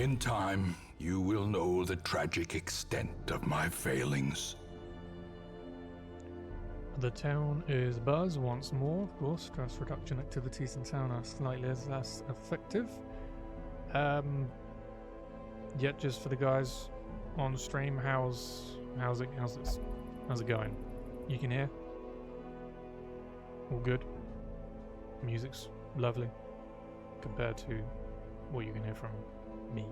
In time, you will know the tragic extent of my failings. The town is buzz once more. Of course, stress reduction activities in town are slightly less effective. Yet, just for the guys on stream, how's it going? You can hear? All good? Music's lovely compared to what you can hear from me.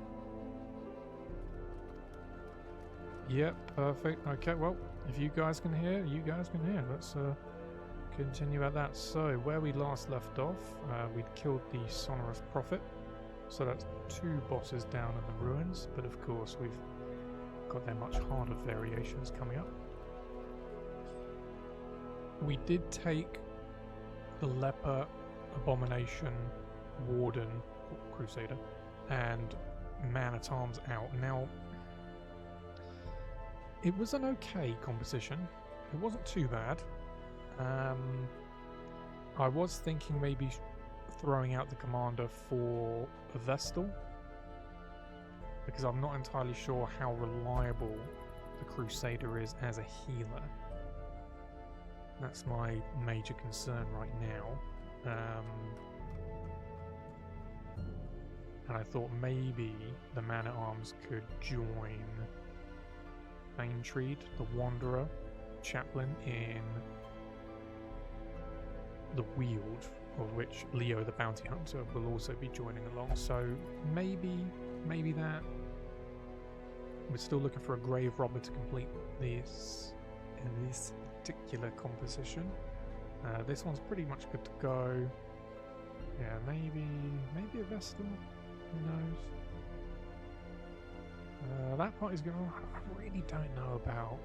Yep, perfect. Okay, well, if you guys can hear, you guys can hear. Let's continue at that. So, where we last left off, we'd killed the Sonorous Prophet. So that's 2 bosses down in the ruins, but of course we've got their much harder variations coming up. We did take the Leper, Abomination, Warden, Crusader, and Man-at-Arms out. Now, it was an okay composition. It wasn't too bad. I was thinking maybe throwing out the commander for a Vestal, because I'm not entirely sure how reliable the Crusader is as a healer. That's my major concern right now. And I thought maybe the Man-at-Arms could join Aintreed, the Wanderer, Chaplain in the Wield, of which Leo the Bounty Hunter will also be joining along. So maybe that. We're still looking for a Grave Robber to complete this in this particular composition. This one's pretty much good to go. Yeah, maybe a Vestal. Who knows? That party's going on. I really don't know about.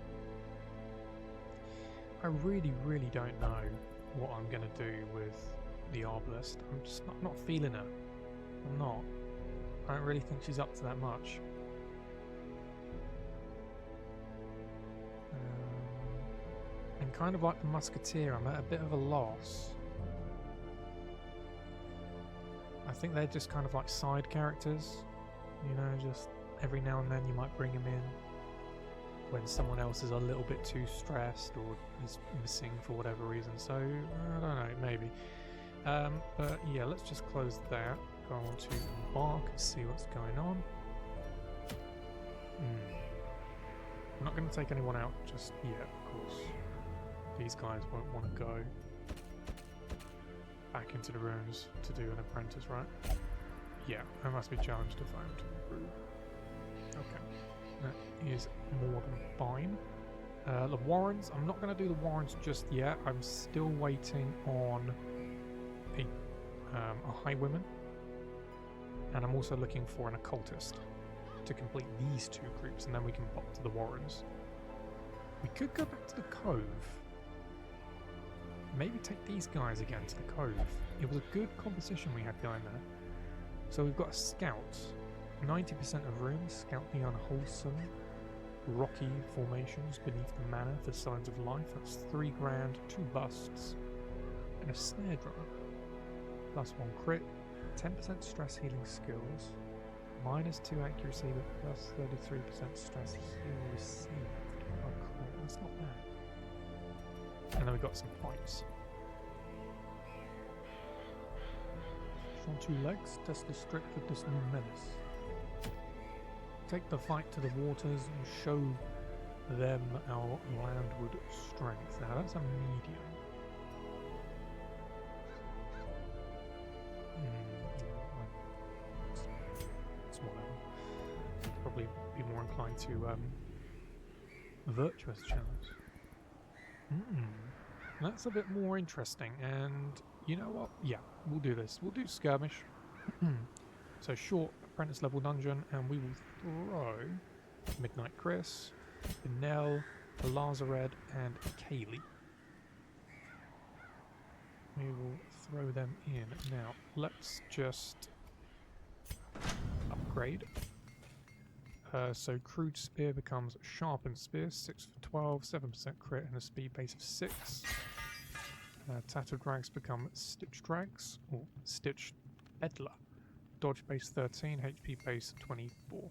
I really don't know what I'm gonna do with the Arbalist. I'm just not feeling her. I'm not. I don't really think she's up to that much. And kind of like the Musketeer, I'm at a bit of a loss. I think they're just kind of like side characters, you know, just every now and then you might bring them in when someone else is a little bit too stressed or is missing for whatever reason. So, I don't know, maybe. But yeah, let's just close that. Go on to Embark and see what's going on. I'm not going to take anyone out just yet, of course. These guys won't want to go back into the ruins to do an apprentice, right? Yeah, I must be challenged if I'm to improve. Okay, that is more than fine. The Warrens, I'm not going to do the Warrens just yet. I'm still waiting on a Highwayman, and I'm also looking for an Occultist to complete these 2 groups, and then we can pop to the Warrens. We could go back to the Cove. Maybe take these guys again to the Cove. It was a good composition we had going there. So we've got a Scout. 90% of rooms scout the unwholesome, rocky formations beneath the manor for signs of life. That's 3 grand, 2 busts, and a snare drum. +1 crit, 10% stress healing skills, -2 accuracy, but +33% stress heal received. Oh, cool. That's not bad. And then we've got some fights. On 2 legs, test the strength of this new menace. Take the fight to the waters and show them our landward strength. Now that's a medium. It's whatever. Probably be more inclined to virtuous challenge. That's a bit more interesting, and you know what? Yeah, we'll do this. We'll do skirmish. So short apprentice level dungeon, and we will throw Midnight Chris, Benel, Lazared, and Kaylee. We will throw them in. Now, let's just upgrade. So Crude Spear becomes Sharpened Spear, 6 for 12, 7% crit, and a speed base of 6. Tattered Rags become Stitched Rags, or Stitched Peddler. dodge base 13, HP base 24.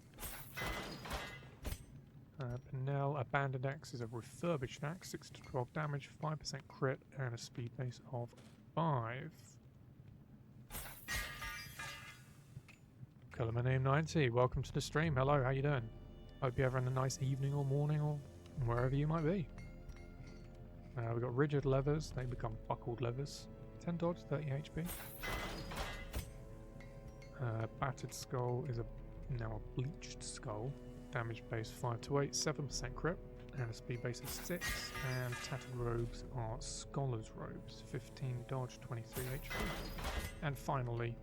Penel Abandoned Axe is a refurbished axe, 6 to 12 damage, 5% crit, and a speed base of 5. Colorman Name 90, welcome to the stream. Hello, how you doing? Hope you're having a nice evening or morning or wherever you might be. We've got rigid levers, they become buckled levers. 10 dodge, 30 HP. Battered skull is now a bleached skull. Damage base 5 to 8, 7% crit, and a speed base of 6. And tattered robes are scholar's robes, 15 dodge, 23 HP. And finally,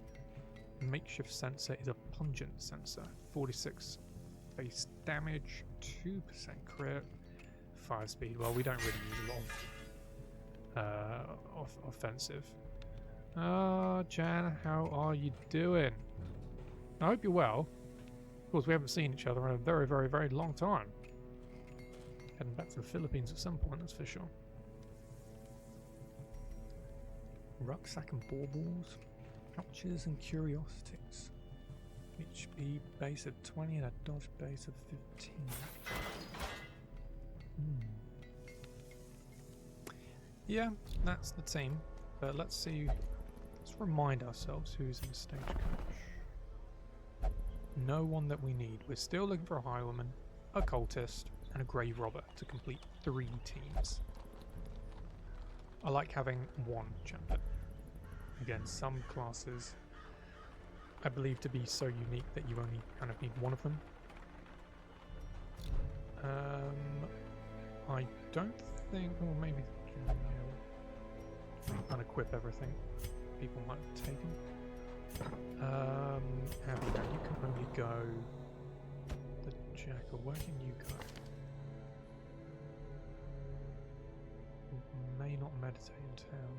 makeshift sensor is a pungent sensor, 46 base damage, 2% crit, 5 speed. Well, we don't really use a lot of offensive. Jan, how are you doing? I hope you're well. Of course, we haven't seen each other in a very, very, very long time. Heading back to the Philippines at some point, that's for sure. Rucksack and baubles, pouches and curiosities. HP base of 20 and a dodge base of 15. Yeah, that's the team. But let's see. Let's remind ourselves who's in the stagecoach. No one that we need. We're still looking for a Highwayman, a Cultist, and a Grave Robber to complete 3 teams. I like having one champion. Again, some classes I believe to be so unique that you only kind of need one of them. I don't think, or maybe unequip everything. People might have taken. Abigail, you can only go the Jackal. Where can you go? May not meditate in town.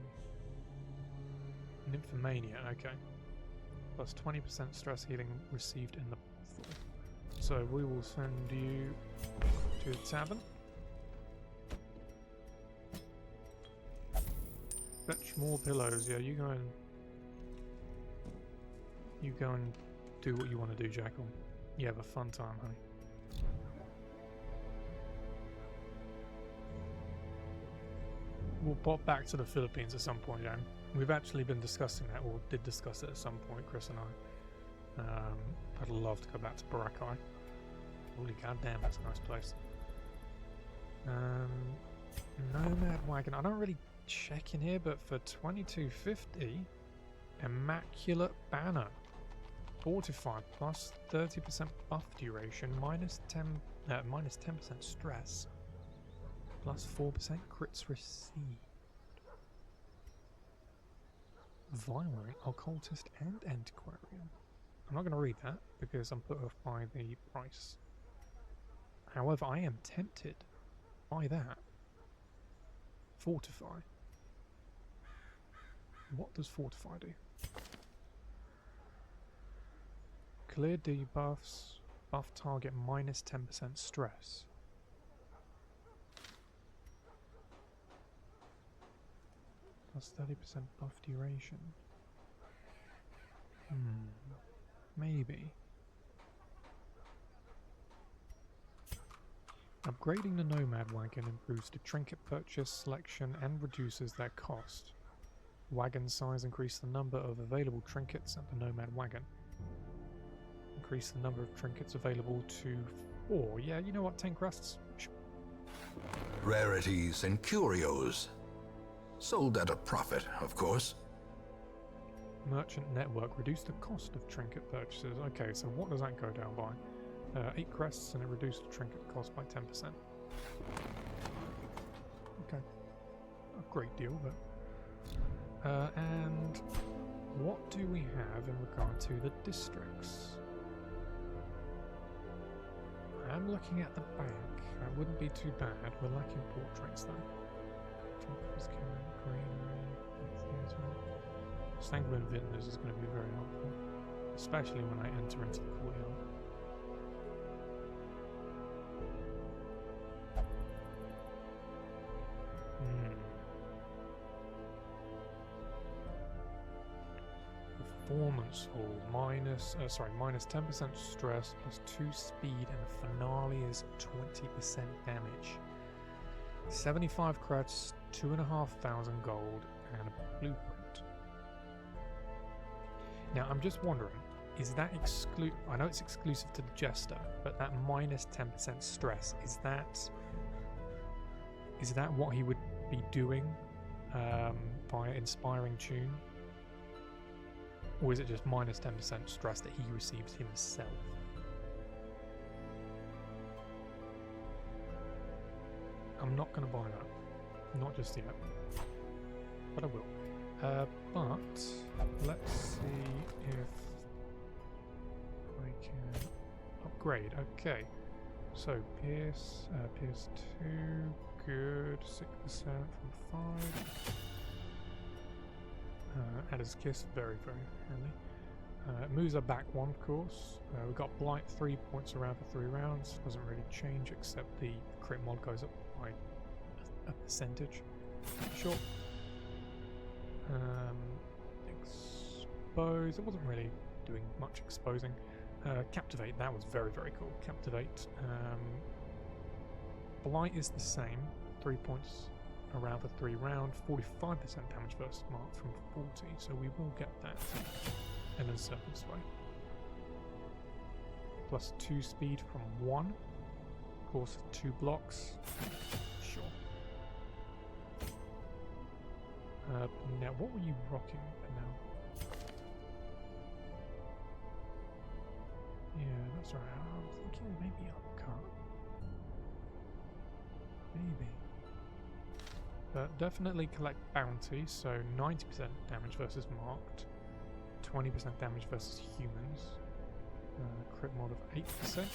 Nymphomania, okay. Plus 20% stress healing received in the brothel. So we will send you to the tavern. Fetch more pillows. Yeah, you go and do what you want to do, Jackal. You have a fun time, honey. We'll pop back to the Philippines at some point, Jan. We've actually been discussing that, or did discuss it at some point, Chris and I. I'd love to go back to Boracay. Holy goddamn, that's a nice place. Nomad Wagon. I don't really check in here, but for 2250, Immaculate Banner. Fortified, plus 30% buff duration, minus 10% stress, plus 4% crits received. Violent, Occultist, and Antiquarian. I'm not going to read that because I'm put off by the price. However, I am tempted by that. Fortify. What does Fortify do? Clear debuffs, buff target minus 10% stress. Plus 30% buff duration. Maybe. Upgrading the Nomad Wagon improves the trinket purchase selection and reduces their cost. Wagon size increase the number of available trinkets at the Nomad Wagon. Increase the number of trinkets available to 4. Yeah, you know what, 10 crusts. Rarities and curios. Sold at a profit, of course. Merchant network. Reduce the cost of trinket purchases. Okay, so what does that go down by? 8 crests, and it reduced the trinket cost by 10%. Okay. A great deal, but... and what do we have in regard to the districts? I'm looking at the bank. That wouldn't be too bad. We're lacking portraits though. Sanguine Vintners is going to be very helpful, especially when I enter into the courtyard. Performance Hall, minus 10% stress, plus 2 speed, and the finale is 20% damage. 75 credits, 2,500 gold, and a blueprint. Now I'm just wondering, is that I know it's exclusive to the Jester, but that minus 10% stress, is that what he would be doing by inspiring tune? Or is it just minus 10% stress that he receives himself? I'm not going to buy that. Not just yet. But I will. But let's see if I can upgrade. Okay. So Pierce 2, good. 6% from 5. Adder's Kiss, very, very handy. Moves are back 1, of course. We've got Blight 3 points around for 3 rounds. Doesn't really change except the crit mod goes up by a percentage. Sure. Expose. It wasn't really doing much exposing. Captivate. That was very, very cool. Captivate. Blight is the same. 3 points around for 3 rounds, 45% damage versus mark from 40, so we will get that. And then Serpent Sway. Plus 2 speed from 1. Of course, 2 blocks. Sure. Now, what were you rocking now? Yeah, that's right. I'm thinking maybe upcut. Maybe. But definitely collect bounty, so 90% damage versus marked, 20% damage versus humans, crit mod of 8%.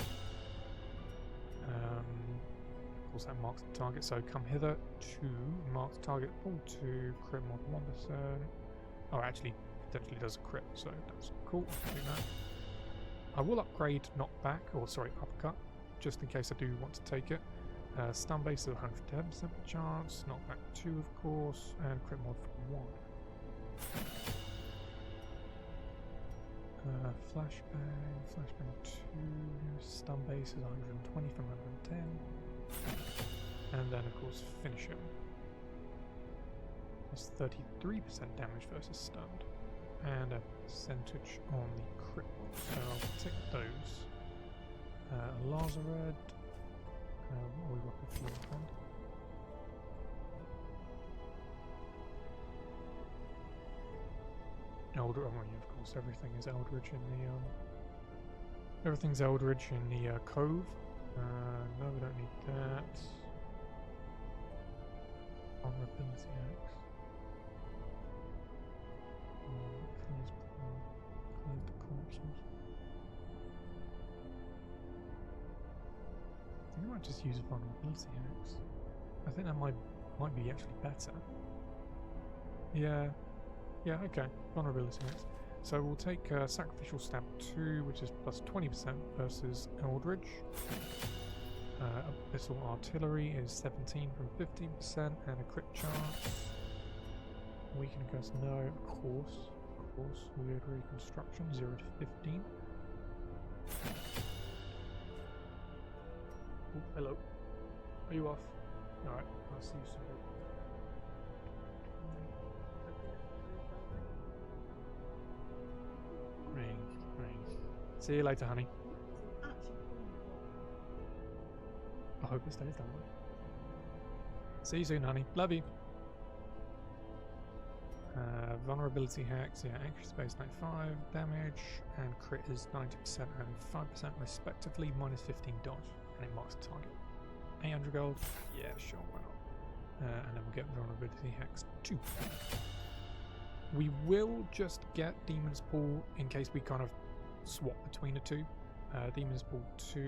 Of course that marks the target, so come hither to mark the target, pull to crit mod 1%. Oh, actually, potentially does a crit, so that's cool. I'll do that. I will upgrade knockback, or sorry, uppercut, just in case I do want to take it. Stun base of 110% chance, knockback 2 of course, and crit mod for 1. Flashbang 2, stun base is 120 from 110. And then of course finish him. Plus 33% damage versus stunned. And a percentage on the crit mod, so I'll take those. Lazared. What are we rocking for your friend? Eldritch, oh yeah, of course, everything is Eldritch in the everything's Eldritch in the cove. No, we don't need that. Vulnerability axe. Close the corpses. I think I might just use a vulnerability axe. I think that might be actually better. Yeah, okay. Vulnerability axe. So we'll take Sacrificial Stab 2, which is plus 20% versus Eldritch. Abyssal Artillery is 17 from 15%, and a crit chance. Weaken against no, of course. Weird Reconstruction, 0 to 15. Oh, hello. Are you off? Alright, I'll see you soon. Ring. See you later, honey. I hope it stays that way. See you soon, honey. Love you. Vulnerability hacks, yeah, extra space 95 damage, and crit is 90% and 5% respectively, minus 15 dodge, and it marks the target. 800 gold, yeah, sure, why not? And then we'll get vulnerability hacks 2. We will just get Demon's Pool in case we kind of swap between the two. Demon's Pool 2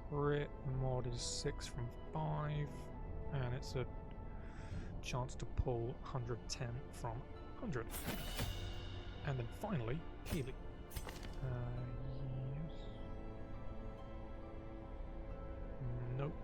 crit mod is 6 from 5, and it's a chance to pull 110 from 100. And then finally, Healy. Yes. Nope.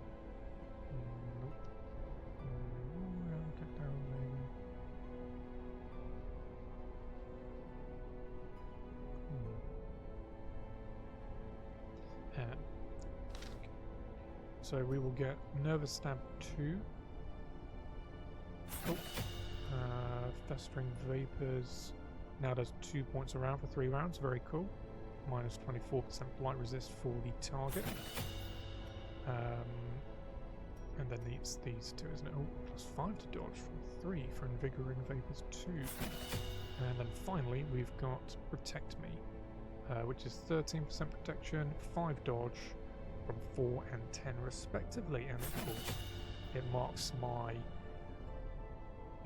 so we will get Nervous Stab 2. Oh. Festering Vapors now does 2 points a round for 3 rounds. Very cool. Minus 24% blight resist for the target. And then these two, isn't it? Oh, plus 5 to dodge from 3 for Invigorating Vapors 2. And then finally we've got Protect Me, which is 13% protection, 5 dodge from 4 and 10 respectively. And of course it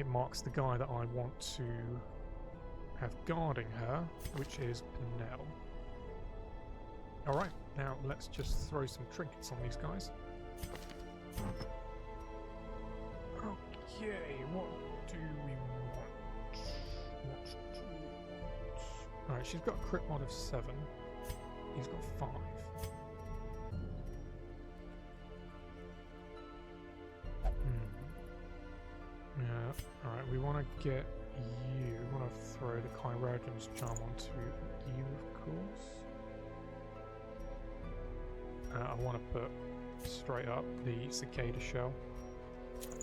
marks the guy that I want to have guarding her, which is Penel. Alright, now let's just throw some trinkets on these guys. Okay, what do we want? Alright, she's got a crit mod of 7. He's got 5. Yeah, alright, we want to get you. We want to throw the Chirurgeon's Charm onto you, of course. I want to put straight up the Cicada Shell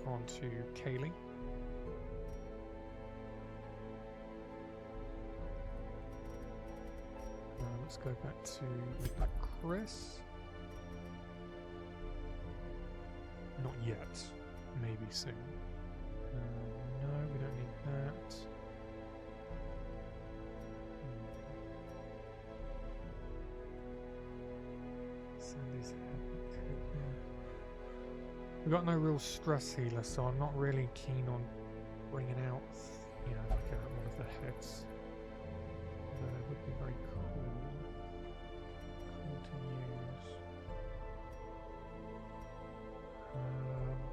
onto Kaylee. Let's go back to Chris. Not yet. Maybe soon. No, we don't need that. Sandy's head. We've got no real stress healer, so I'm not really keen on bringing out, you know, like one of the heads. But it would be very cool to use.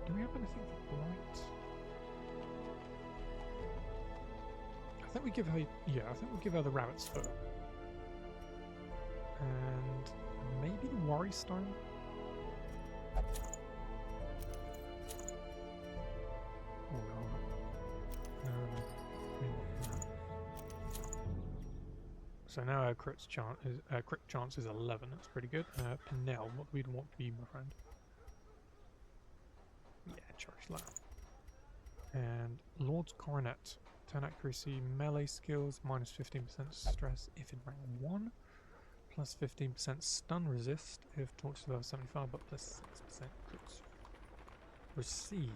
Do we have anything for blight? I think we give her, yeah, I think we'll give her the rabbit's foot. And maybe the worry stone? Oh no. No, we want that. So now our crit chance is 11, that's pretty good. Penel, what do we want for you, my friend? Yeah, charge that. And Lord's Coronet. 10 accuracy, melee skills, minus 15% stress if in rank 1, plus 15% stun resist if torch is level 75, but plus 6% crits received.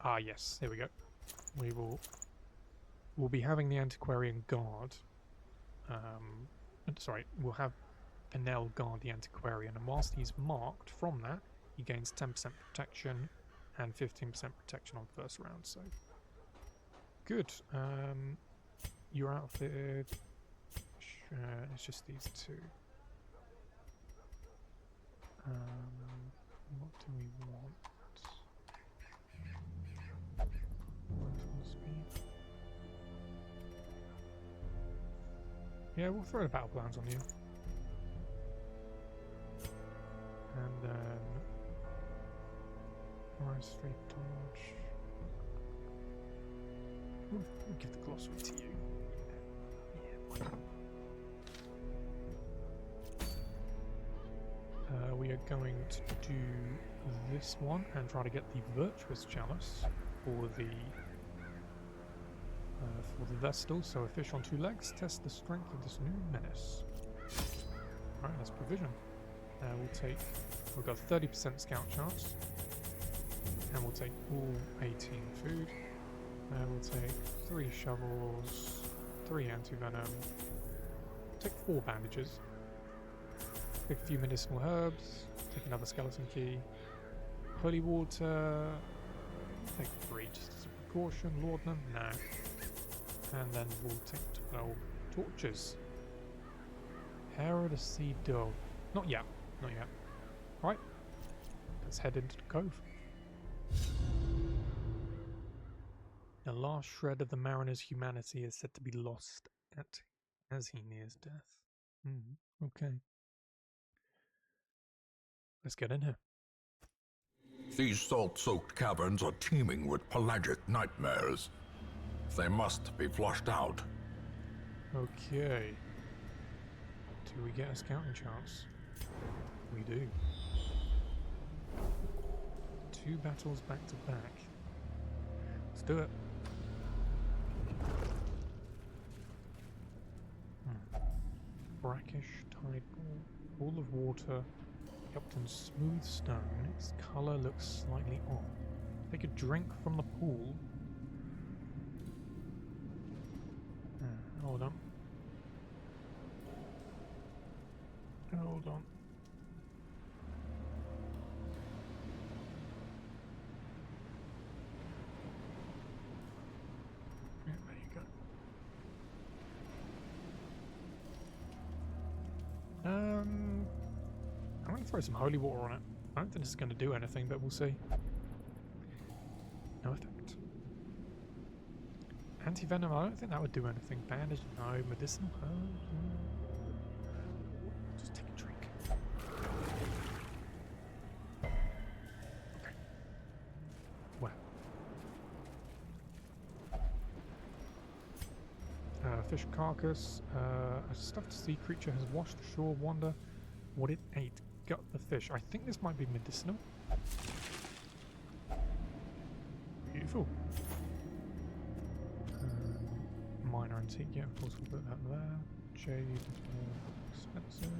Ah yes, here we go. We'll be having the Antiquarian guard. Sorry, we'll have Penel guard the Antiquarian, and whilst he's marked from that, he gains 10% protection and 15% protection on first round, so good. You're outfitted. It's just these two. What do we want? Speed. Yeah, we'll throw the battle plans on you. And then straight dodge. We'll give the glossary to you. Yeah, we are going to do this one and try to get the Virtuous Chalice for the Vestal. So a fish on 2 legs. Test the strength of this new menace. Alright, that's provision. We've got 30% scout chance. And we'll take all 18 food. And we'll take 3 shovels, 3 anti-venom, take 4 bandages, take a few medicinal herbs, take another skeleton key, holy water, take 3 just as a precaution, laudanum, no. And then we'll take 12 torches. Hair of the Sea Dog. Not yet, not yet. Alright, let's head into the cove. The last shred of the mariner's humanity is said to be lost as he nears death. Okay. Let's get in here. These salt-soaked caverns are teeming with pelagic nightmares. They must be flushed out. Okay. Do we get a scouting chance? We do. 2 battles back to back. Let's do it. Brackish tide ball of water kept in smooth stone. Its colour looks slightly off. Take a drink from the pool. Hold on. Hold on. Yeah, there you go. I'm going to throw some holy water on it. I don't think this is going to do anything, but we'll see. No effect. Anti-venom, I don't think that would do anything. Bandage, no. Medicinal, just take a drink. Okay. Well. Fish carcass. A stuffed sea creature has washed ashore. Wonder what it ate. Gut the fish. I think this might be medicinal. Beautiful. Minor antique, yeah, of course we'll put that there. Jade is more expensive.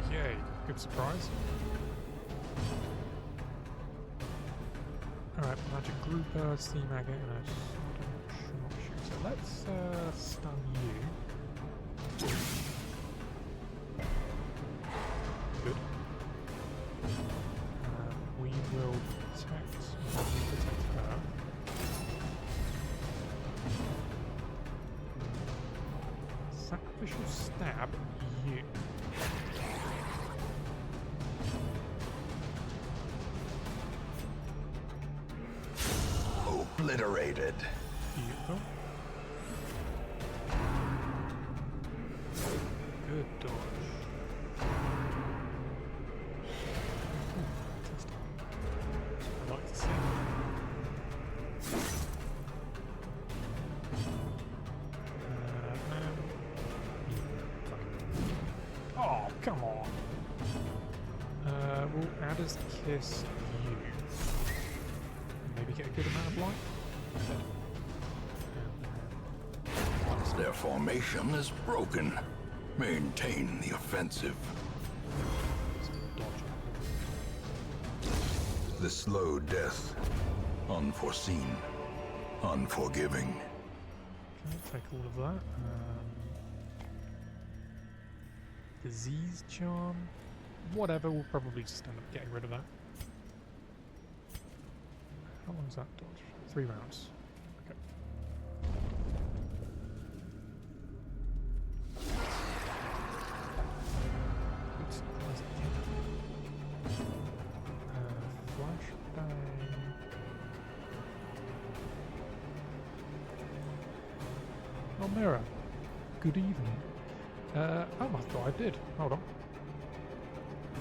Okay, good surprise. Alright, magic grouper, sea maggot, and a sharpshooter. Let's stun you. Good. We will protect her. Sacrificial stab you. Obliterated. Beautiful. Good dodge. Fantastic. I'd like to see. Oh, come on. We'll Adder's Kiss you. Maybe get a good amount of life. Once their formation is broken, maintain the offensive. The slow death, unforeseen, unforgiving. Okay, take all of that. Disease charm. Whatever, we'll probably just end up getting rid of that. How long's that dodge? 3 rounds. Okay. Good surprise again. Flashbang. Oh, Mirror. Good evening. Oh, I thought I did. Hold on.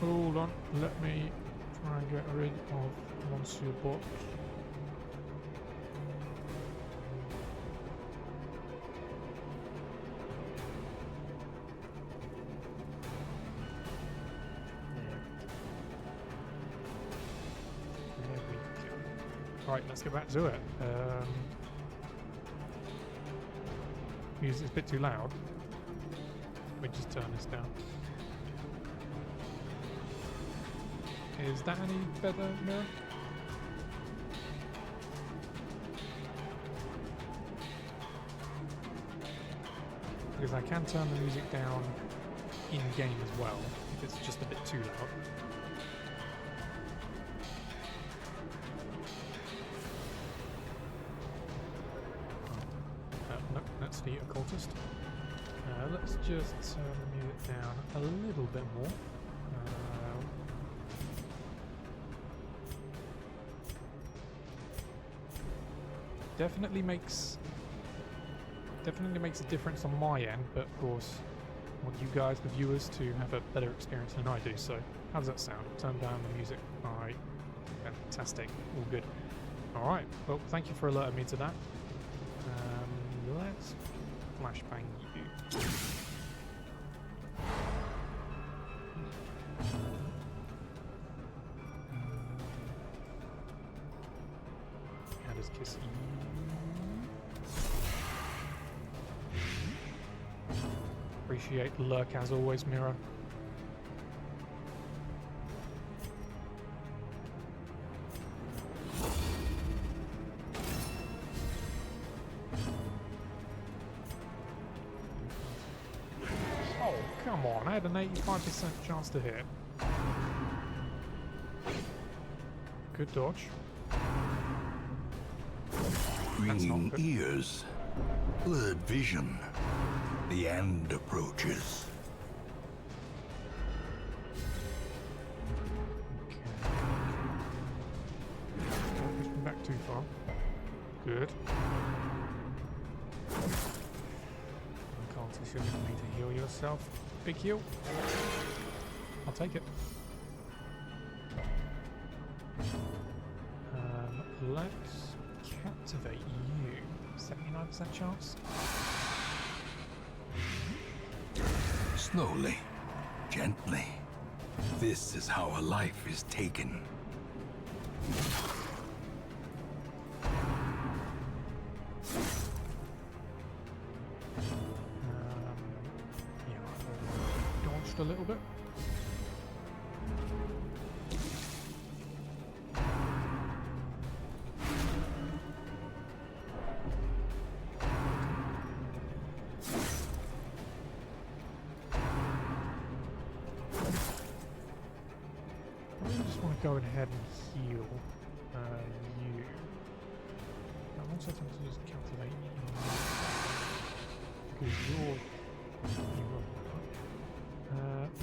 Hold on. Let me try and get rid of Monsieur Bot. Alright, let's get back to it. Because it's a bit too loud. Let me just turn this down. Is that any better, Mirror? Because I can turn the music down in-game as well, if it's just a bit too loud. No, that's the Occultist. Let's just turn the music down a little bit more. Definitely makes a difference on my end, but of course I want you guys, the viewers, to have a better experience than I do. So how does that sound? Turn down the music. Alright. Fantastic. All good. Alright, well thank you for alerting me to that. Let's flashbang you. Just kiss you. Appreciate the lurk as always, Mirror. Oh, come on, I had an 85% chance to hit. Good dodge. Green ears, blurred vision. The end approaches. Okay. Don't push me back too far. Good. Cultist, you're going to need to heal yourself. Big heal. I'll take it. Let's captivate you. 79% chance. Slowly, gently. This is how a life is taken. Yeah, I dodged a little bit. Go ahead and heal you. I'm also tempted to just calculate you. Because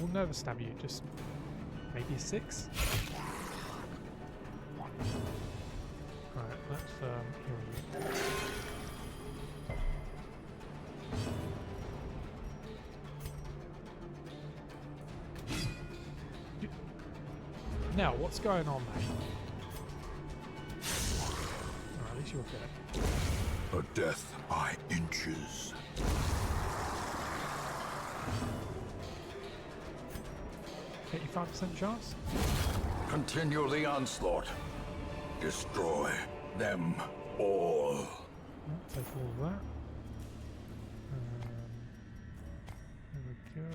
we'll never stab you, just maybe a 6? Alright, let's heal you. Now, what's going on, mate? Alright, at least you're dead. A death by inches. 85% chance? Continue the onslaught. Destroy them all. Take all of that. There we go.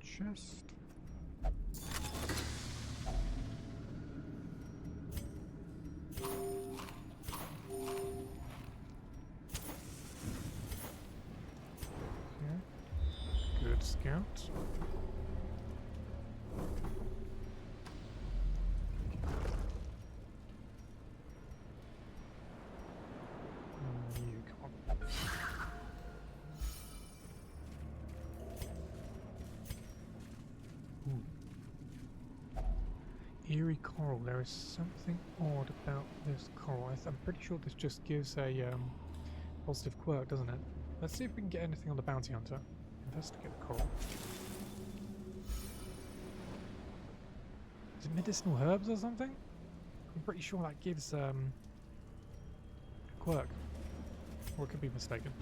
Chest. Yeah. Good scout. You come on. Eerie coral. There is something odd about this coral. I'm pretty sure this just gives a positive quirk, doesn't it? Let's see if we can get anything on the bounty hunter. Investigate the coral. Is it medicinal herbs or something? I'm pretty sure that gives a quirk. Or it could be mistaken.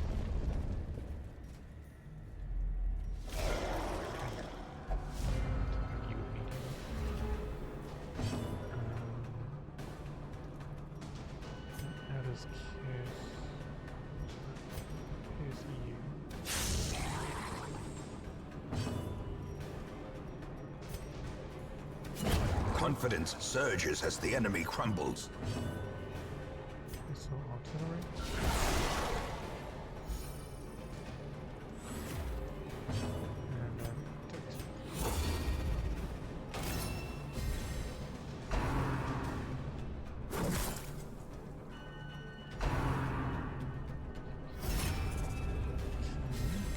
Confidence surges as the enemy crumbles. Vestal artillery. And then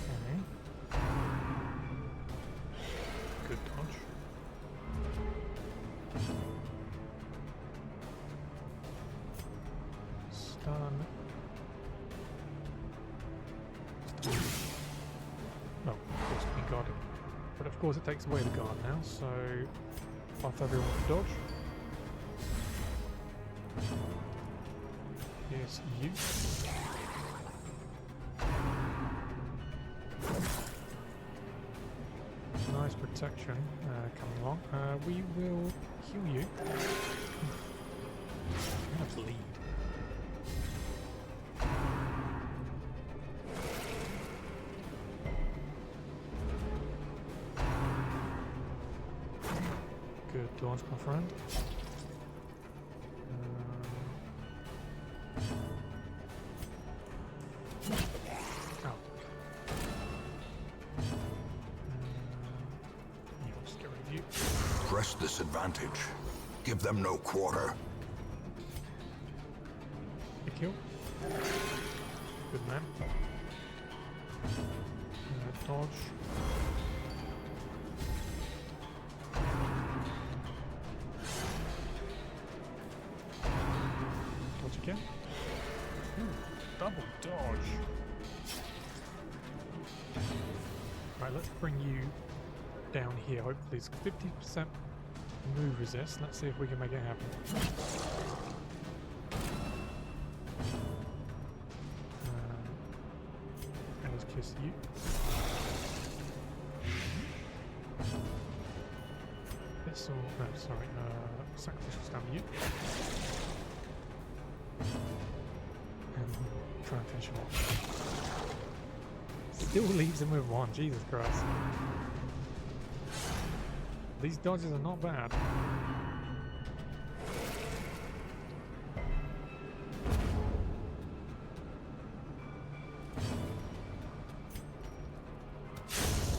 okay. Good dodge. Stun. Oh, of course we got it. But of course it takes away the guard now, so buff everyone with dodge. Here's you. Nice protection. faction coming along. We will heal you. I'm gonna bleed. Good dodge, my friend. Oh. Just get rid of you. Press this advantage. Give them no quarter. Big kill. Good man. Dodge. Dodge again. Ooh, double dodge. Right, let's bring you down here. Hopefully it's 50% move resist. Let's see if we can make it happen. Let's kiss you. Vestal, no, sorry, sacrificial stab you. And try and finish him off. Still leaves him with one, Jesus Christ. These dodges are not bad.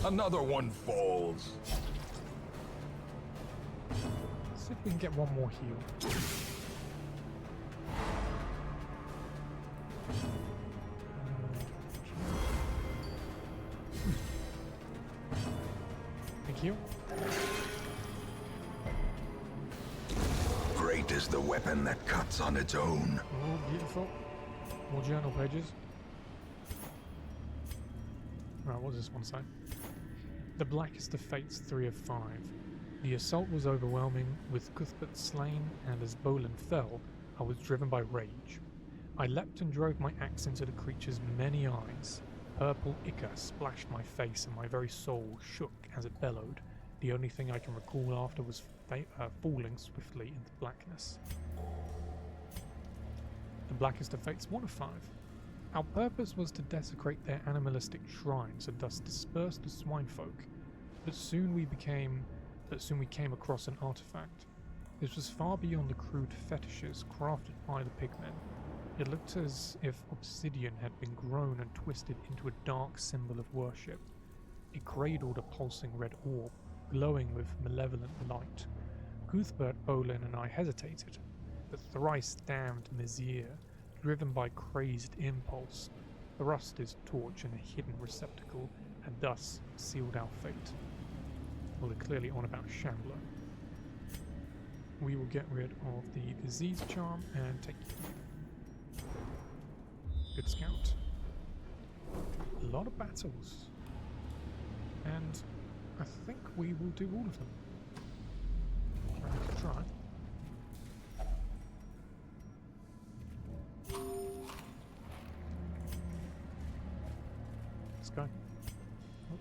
Another one falls. Let's see if we can get one more heal. Thank you. Great is the weapon that cuts on its own. Oh, beautiful. More journal pages. Right, what does this one say? The blackest of fates, 3 of 5. The assault was overwhelming, with Cuthbert slain, and as Bolin fell, I was driven by rage. I leapt and drove my axe into the creature's many eyes. Purple ichor splashed my face, and my very soul shook as it bellowed. The only thing I can recall after was falling swiftly into blackness. The blackest of fates, 1 of 5. Our purpose was to desecrate their animalistic shrines and thus disperse the swine folk. But soon we came across an artifact. This was far beyond the crude fetishes crafted by the pigmen. It looked as if obsidian had been grown and twisted into a dark symbol of worship. It cradled a pulsing red orb, glowing with malevolent light. Cuthbert, Bolin, and I hesitated. The thrice damned Mizir, driven by crazed impulse, thrust his torch in a hidden receptacle and thus sealed our fate. Well, they're clearly on about Shambler. We will get rid of the disease charm and take you. Good scout. A lot of battles. And I think we will do all of them. Ready to try. Let's go. Oh.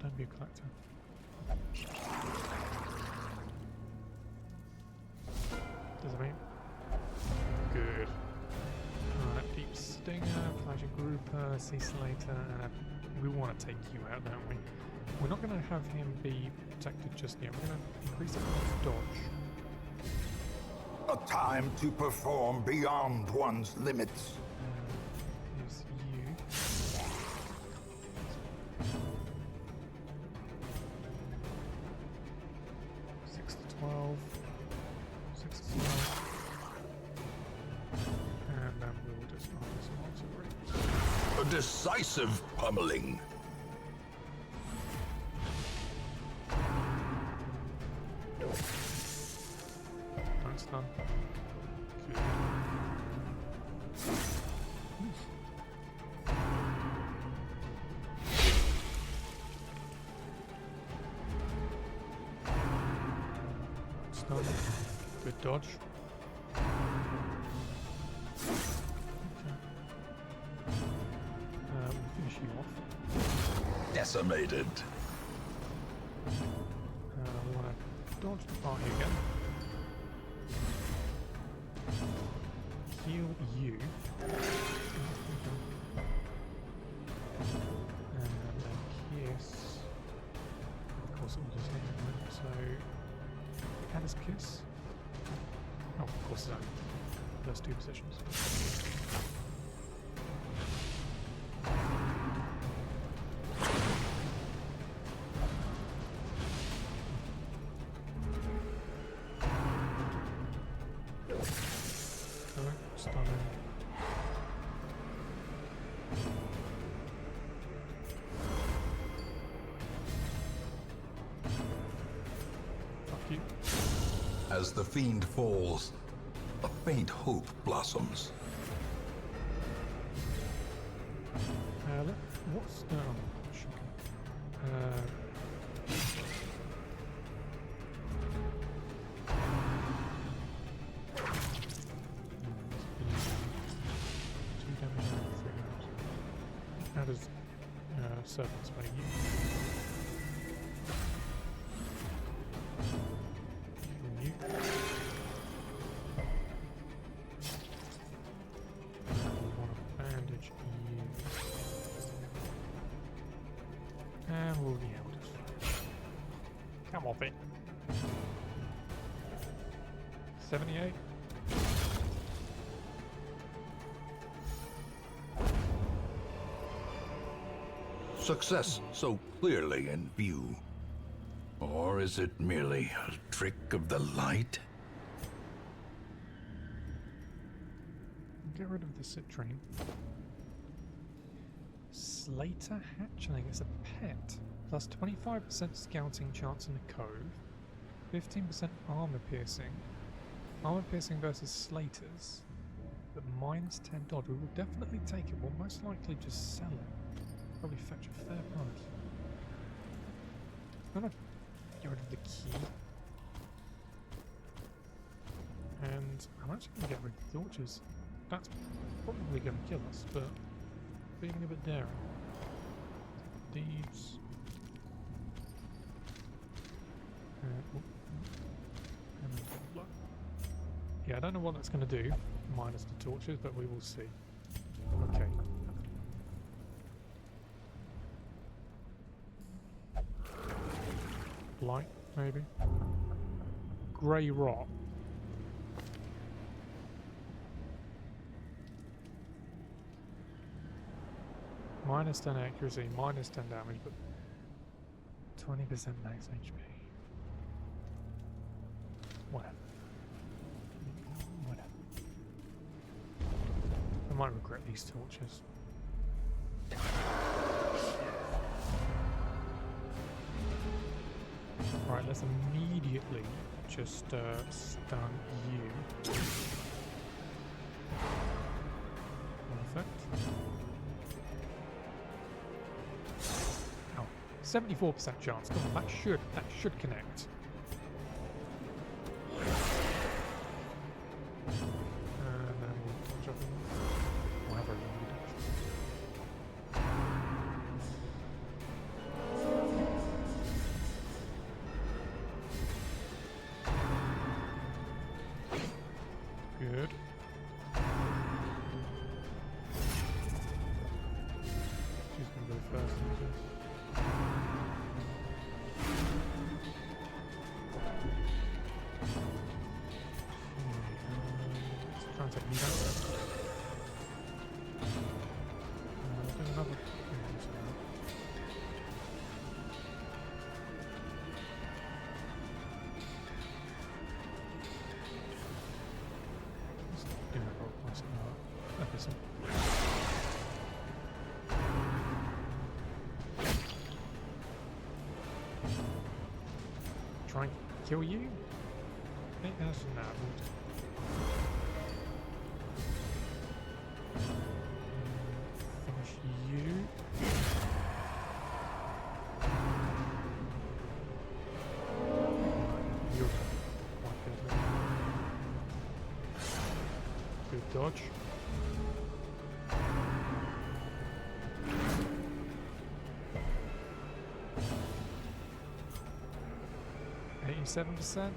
Don't be a collector. Does it mean? Good. Alright, Deep Stinger, Pleasure Grouper, Sea Slater, and we want to take you out, don't we? We're not going to have him be protected just yet. We're going to increase it with dodge. A time to perform beyond one's limits. Here's you. 6 to 12. 6 to 12. And then we'll just offer some artillery. A decisive pummeling. Don't stun. Good. Stun. Good dodge. Okay. decimated. We want to dodge the party again. Heal you. And then kiss. Of course it will just hit him. So, add his kiss. Oh, of course it's only those two positions. As the fiend falls, a faint hope blossoms. What's how does serpents make you? And we'll be Eldest. Come off it. 78. Success so clearly in view. Or is it merely a trick of the light? Get rid of the citrine. Slater hatchling, it's a pet. Plus 25% scouting chance in the cove. 15% armor piercing. Armor piercing versus slaters. But minus 10 dodge. We will definitely take it. We'll most likely just sell it. Probably fetch a fair price. I'm gonna get rid of the key. And I'm actually gonna get rid of the torches. That's probably gonna kill us, but being a bit daring. Deeds. Yeah, I don't know what that's going to do, minus the torches, but we will see. Okay. Light, maybe? Grey rot. Minus 10 accuracy, minus 10 damage, but 20% max HP. Whatever. Whatever. I might regret these torches. Right, let's immediately just stun you. Perfect. 74% chance. Come on, that should connect. And then we'll touch up whatever we need. Good. She's gonna go first. Try and kill you? I think that's not. Finish you. You're quite deadly. Good dodge. 27%.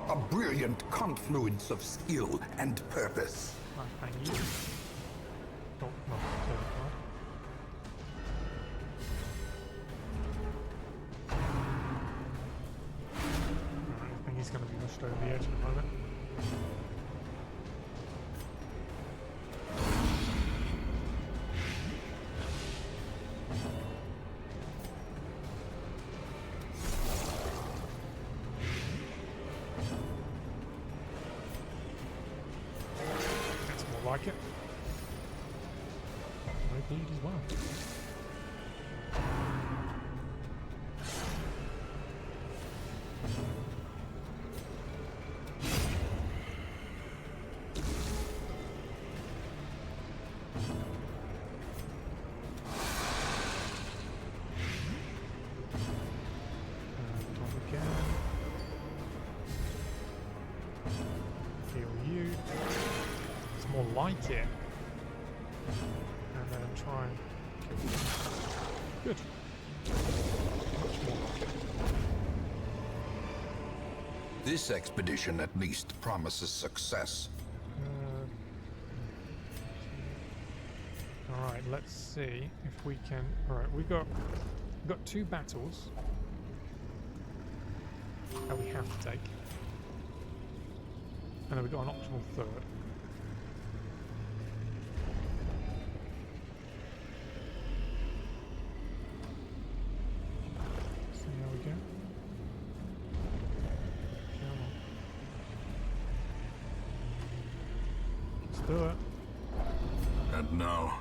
A brilliant confluence of skill and purpose. Thank you. Oh, no, card. I think he's going to be pushed over the edge at the moment. That's more like it. No bleed as well. Like it, and then try and kill it. Good. Much more like it. This expedition at least promises success. Alright, let's see if we can. Alright, we've got 2 battles that we have to take. And then we've got an optional 3rd. Do it. And now,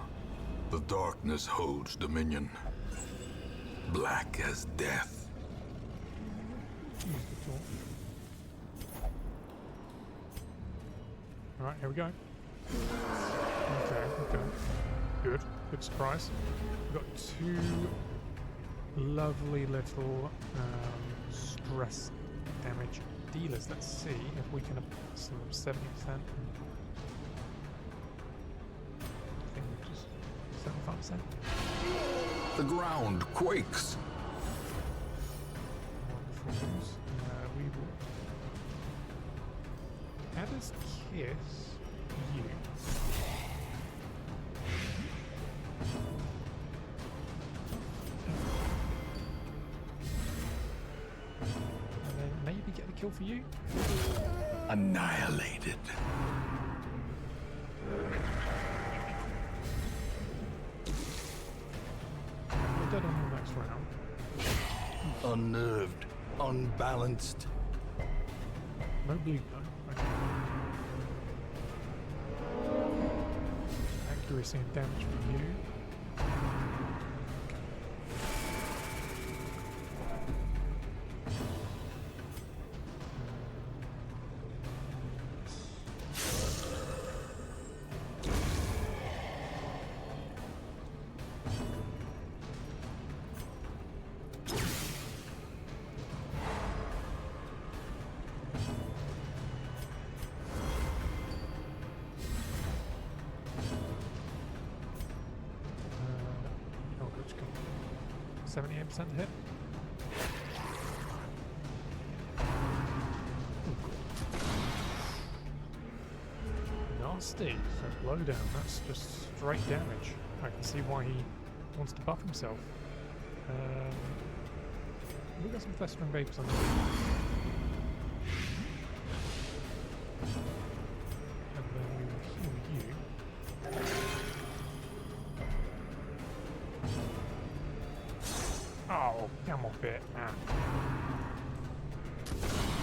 the darkness holds dominion. Black as death. Alright, here we go. Okay. Good surprise. We've got 2 lovely little stress damage dealers. Let's see if we can up some 70%. I think just 75%. The ground quakes. Wonderful news. We will. How does kiss you? And then maybe get the kill for you? Annihilated. We're dead on the next round. Unnerved, unbalanced. No bleed though. Okay. Accuracy and damage from you. Eldritch come 78% hit. Nasty. So low down. That's just straight damage. I can see why he wants to buff himself. We've got some festering vapors on the and then we will heal you. Oh, come off it.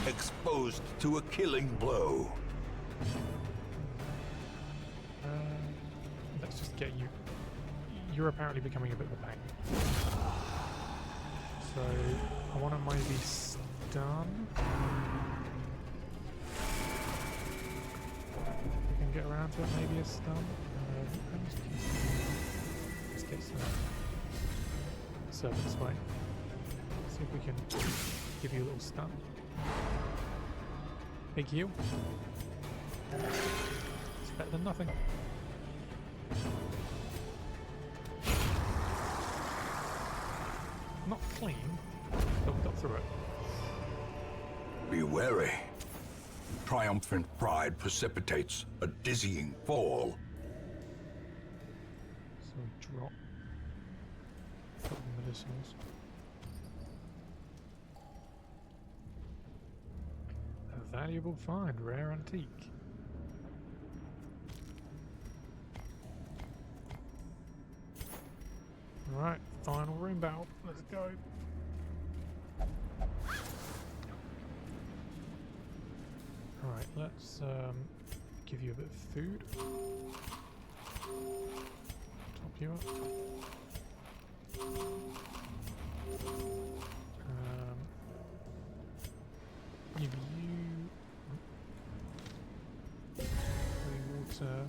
Exposed to a killing blow. Let's just get you. You're apparently becoming a bit of a pain. So I want to maybe stun. We can get around to it. Maybe a stun. Let's get some servants way. See if we can give you a little stun. Big heal. It's better than nothing. Not clean, but we got through it. Be wary. Triumphant pride precipitates a dizzying fall. So we drop a couple of medicinals. A valuable find, rare antique. Alright, final room battle. Let's go. Alright, let's give you a bit of food. Top you up. Give you holy water.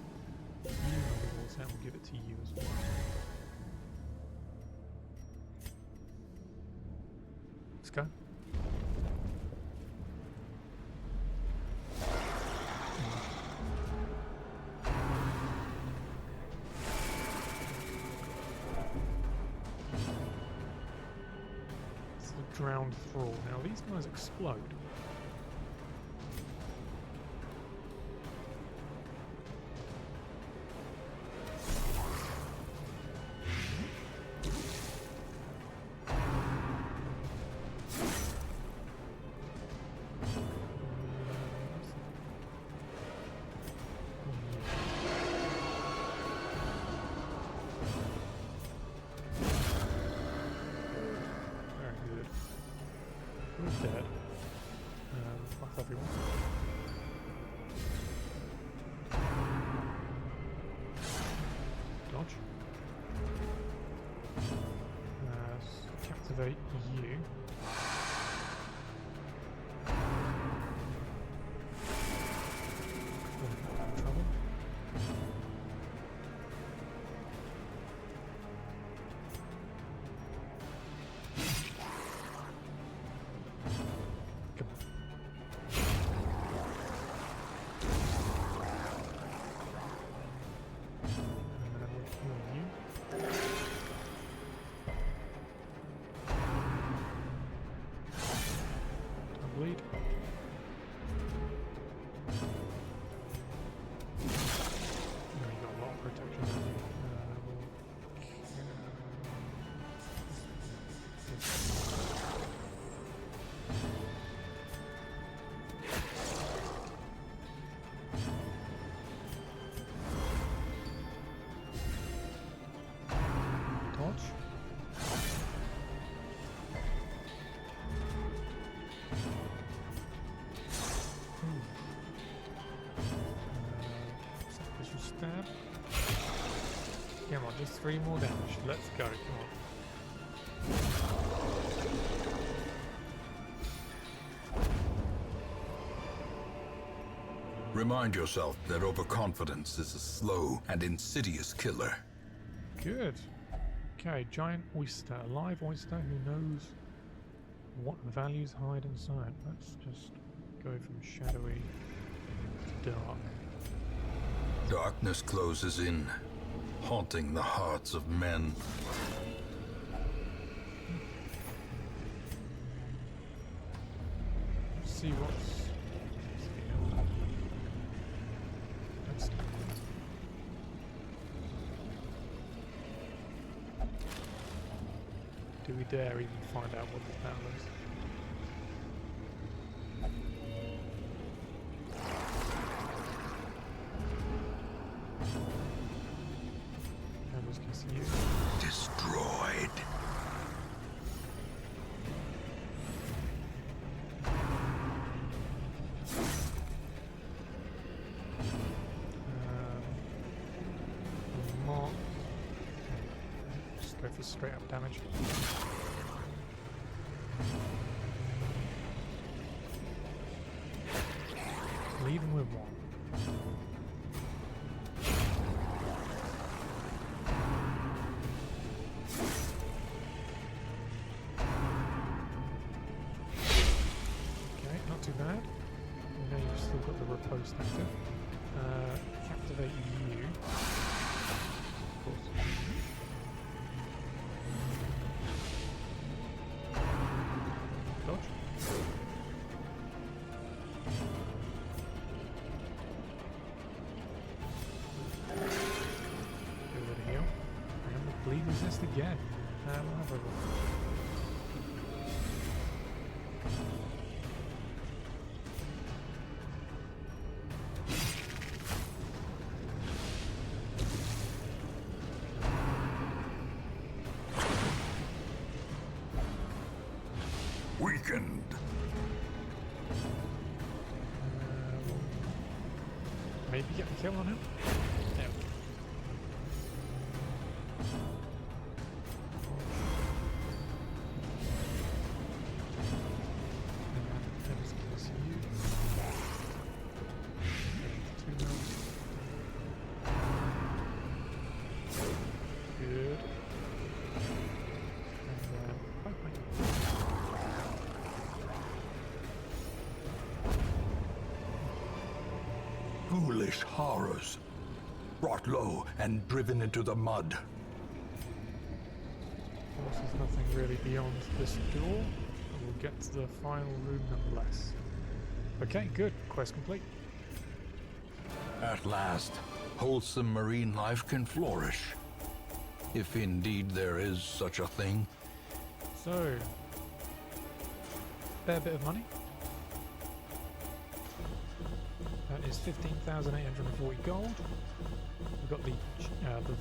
You holy water, and we'll give it to you as well. Let's go. It's the drowned thrall. Now these guys explode. Dead. Fuck everyone. Dodge. Captivate you. Trouble. Bleed. You got a lot of protection. Dodge. Stab. Come on, just 3 more damage. Let's go, come on. Remind yourself that overconfidence is a slow and insidious killer. Good. Okay, giant oyster. A live oyster who knows what values hide inside. Let's just go from shadowy to dark. Darkness closes in, haunting the hearts of men. Let's see what's here. Let's do we dare even find out what this battle is? You. Destroyed. Mark. Just go for straight up damage. Leave him with 1. still got the riposte active. Captivate you. Of course. Dodge. Do a bit of heal. And the bleed resist again. We'll have a look. Weakened. Maybe get the kill on him? No. Good. Ghoulish horrors, brought low and driven into the mud. Of course, there's nothing really beyond this door. We'll get to the final room nonetheless. Okay, good. Quest complete. At last, wholesome marine life can flourish. If indeed there is such a thing. So, fair bit of money. That is 15,840 gold. We've got the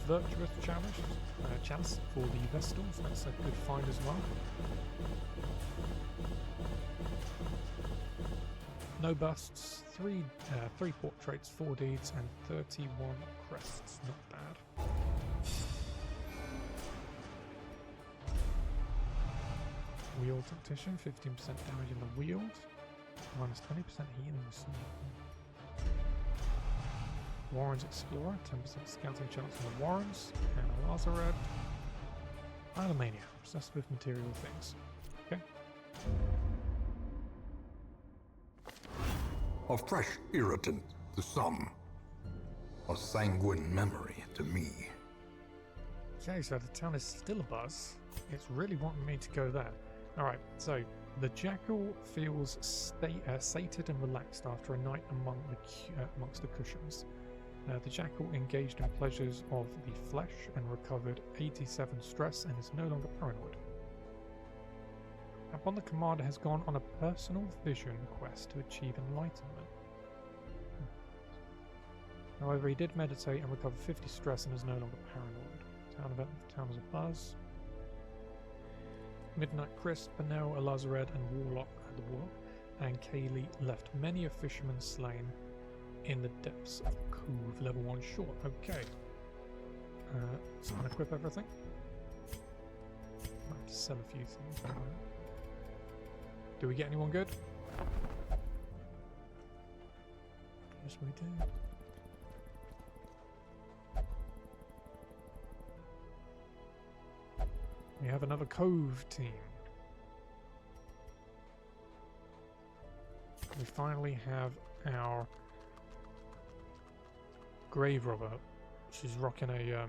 virtuous chalice for the Vestal, so that's a good find as well. No busts, three portraits, 4 deeds, and 31 crests. Not bad. Wheel Tactician, 15% damage in the wheels, minus 20% healing. Warren's Explorer, 10% scouting chance on the Warrens, and a Lazaret. Pyromania, obsessed with material things. Okay. A fresh irritant to some. A sanguine memory to me. Okay, so the town is still abuzz. It's really wanting me to go there. Alright, so the Jackal feels sated and relaxed after a night amongst the cushions. The Jackal engaged in pleasures of the flesh and recovered 87 stress and is no longer paranoid. Upon the commander has gone on a personal vision quest to achieve enlightenment. However, he did meditate and recover 50 stress and is no longer paranoid. Town is a buzz. Midnight Crisp, Benel, a Lazaret, and Warlock and Kaylee left many a fisherman slain in the depths of Cove, level 1 short. Okay. So unequip everything. Might have to sell a few things. Do we get anyone good? Yes, we do. We have another Cove team. We finally have our Grave Robber. She's rocking a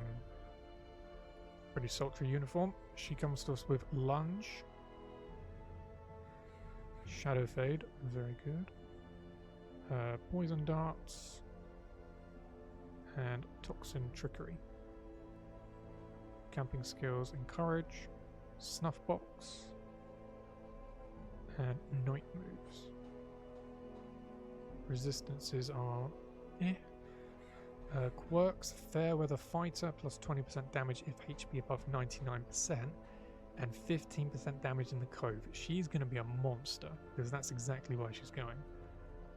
pretty sultry uniform. She comes to us with Lunge, Shadow Fade, very good, Poison Darts, and Toxin Trickery. Camping skills, Encourage, Snuff Box, and Night Moves. Resistances are quirks, Fairweather Fighter, plus 20% damage if HP above 99%, and 15% damage in the Cove. She's going to be a monster, because that's exactly why she's going.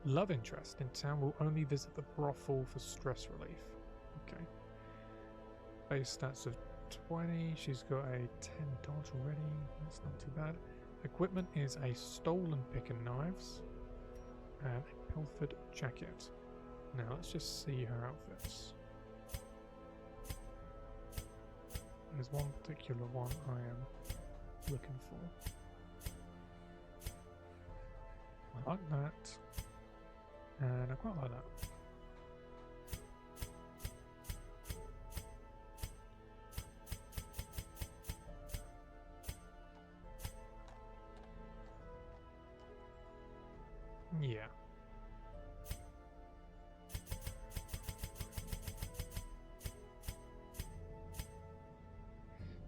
Love Interest, in town will only visit the brothel for stress relief. Okay. Base stats of 20, she's got a 10 dodge already, that's not too bad. Equipment is a stolen pick and knives, and a pilfered jacket. Now let's just see her outfits. There's one particular one I am looking for. I like that. And I quite like that. Yeah.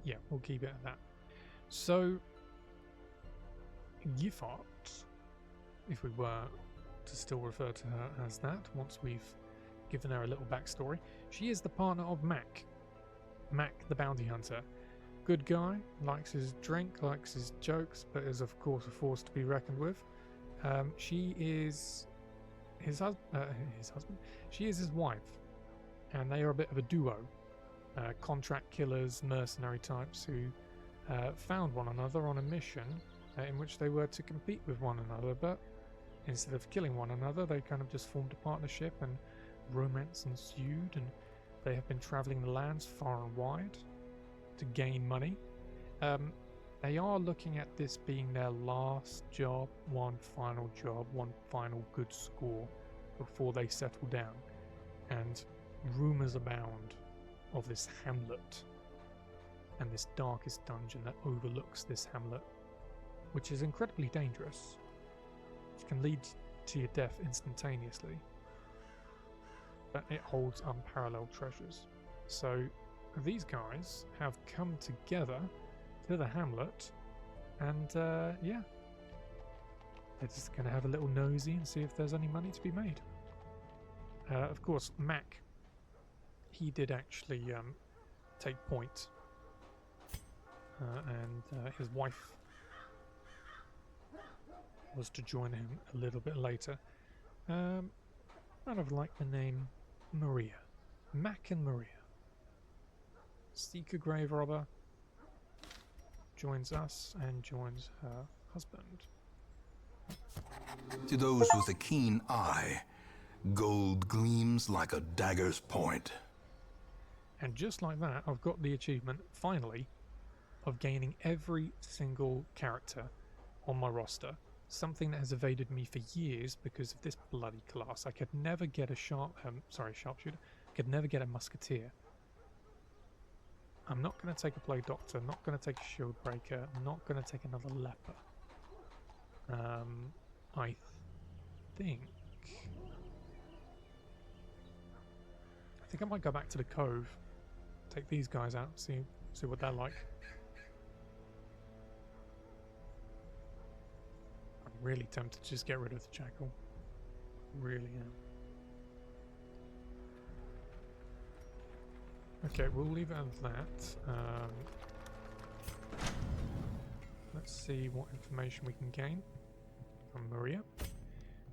Yeah, we'll keep it at that. So, Giffart, if we were to still refer to her as that, once we've given her a little backstory, she is the partner of Mac. Mac, the bounty hunter. Good guy, likes his drink, likes his jokes, but is of course a force to be reckoned with. She is his husband. She is his wife, and they are a bit of a duo. Contract killers, mercenary types who found one another on a mission in which they were to compete with one another, but instead of killing one another, they kind of just formed a partnership and romance ensued, and they have been traveling the lands far and wide to gain money. They are looking at this being their last job, one final good score before they settle down, and rumours abound of this hamlet and this darkest dungeon that overlooks this hamlet, which is incredibly dangerous. It can lead to your death instantaneously, but it holds unparalleled treasures. So these guys have come together to the hamlet, and yeah, they're just going to have a little nosy and see if there's any money to be made. Of course, Mac, he did actually take point, and his wife was to join him a little bit later. Kind of like the name Maria. Mac and Maria. Seeker grave robber joins us and joins her husband. To those with a keen eye, gold gleams like a dagger's point. And just like that, I've got the achievement, finally, of gaining every single character on my roster. Something that has evaded me for years because of this bloody class. I could never get a sharpshooter. I could never get a musketeer. I'm not going to take a plague doctor. I'm not going to take a shield breaker. I'm not going to take another leper. I think I might go back to the cove. Take these guys out. See what they're like. I'm really tempted to just get rid of the jackal. Really am. Okay, we'll leave it at that. Let's see what information we can gain from Maria.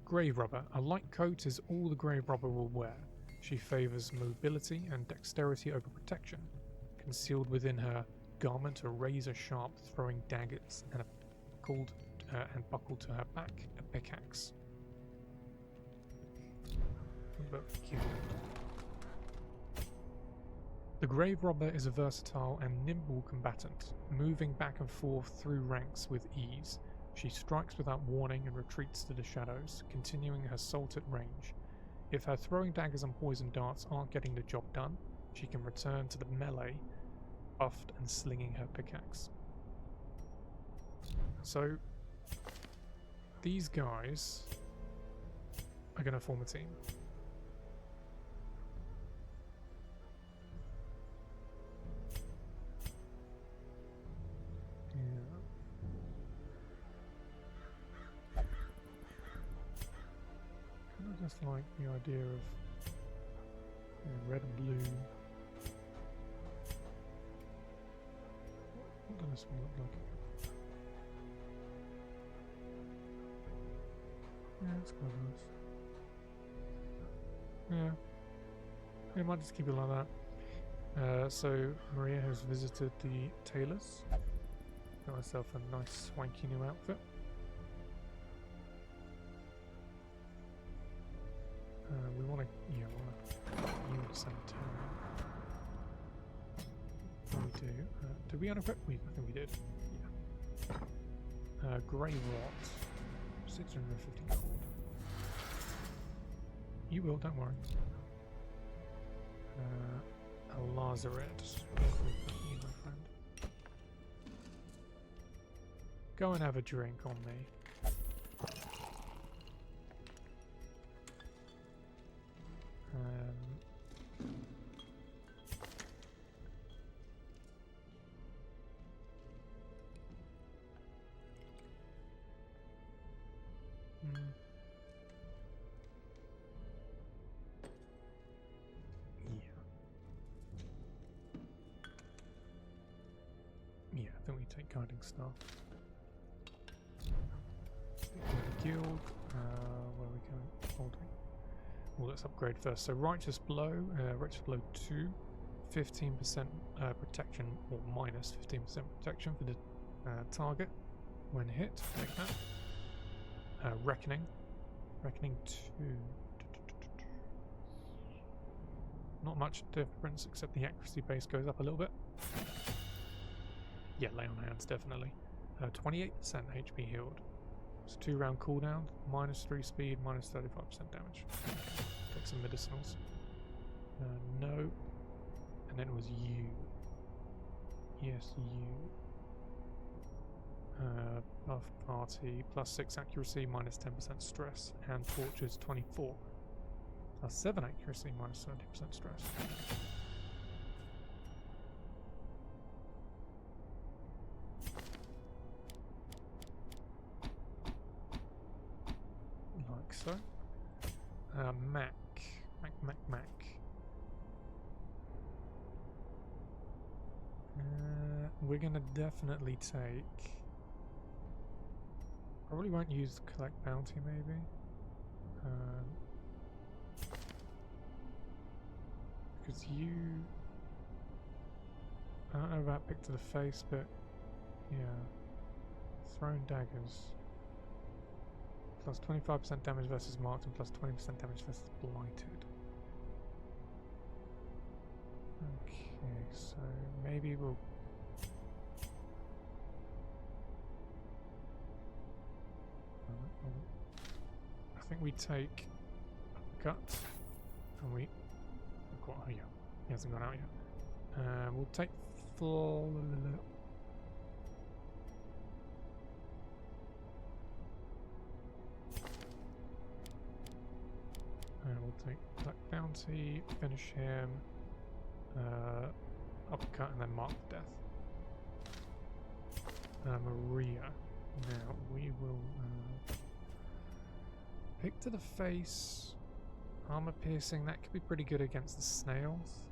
Grave Robber. A light coat is all the Grave Robber will wear. She favours mobility and dexterity over protection. Concealed within her garment are razor-sharp throwing daggers and buckled to her back a pickaxe. But cute. The Grave Robber is a versatile and nimble combatant, moving back and forth through ranks with ease. She strikes without warning and retreats to the shadows, continuing her assault at range. If her throwing daggers and poison darts aren't getting the job done, she can return to the melee, buffed and slinging her pickaxe. So, these guys are going to form a team. I just like the idea of red and blue. What does this one look like? Yeah, it's quite nice. Yeah, I might just keep it like that. So Maria has visited the tailors. Got herself a nice swanky new outfit. We want to, use the same turn. We do. Did we unequip? I think we did. Yeah. Grey rot, 650 gold. You will, don't worry. A lazaret. You, my friend. Go and have a drink on me. Yeah, I think we take guiding staff. The guild, where are we going? Holding. Well, let's upgrade first. So righteous blow 2, 15% protection, or minus 15% protection for the target when hit. Take that. Reckoning 2. Not much difference except the accuracy base goes up a little bit. Yeah, lay on hands definitely. 28% HP healed. It's a 2-round cooldown, minus 3 speed, minus 35% damage. Take some medicinals. No. And then it was you. Yes, you. Buff party, plus 6 accuracy, minus 10% stress. And torches 24. Plus 7 accuracy, minus 70% stress. Like so. Mac. We're gonna definitely take... Probably won't use collect bounty maybe. Because you... I don't know about pick to the face, but yeah. Thrown daggers. Plus 25% damage versus marked and plus 20% damage versus blighted. Okay, so maybe we'll... I think we take uppercut and we... Oh yeah, he hasn't gone out yet. We'll take full... We'll take Black Bounty, finish him, uppercut, and then mark for death. Maria. Now we will pick to the face, armor piercing. That could be pretty good against the snails.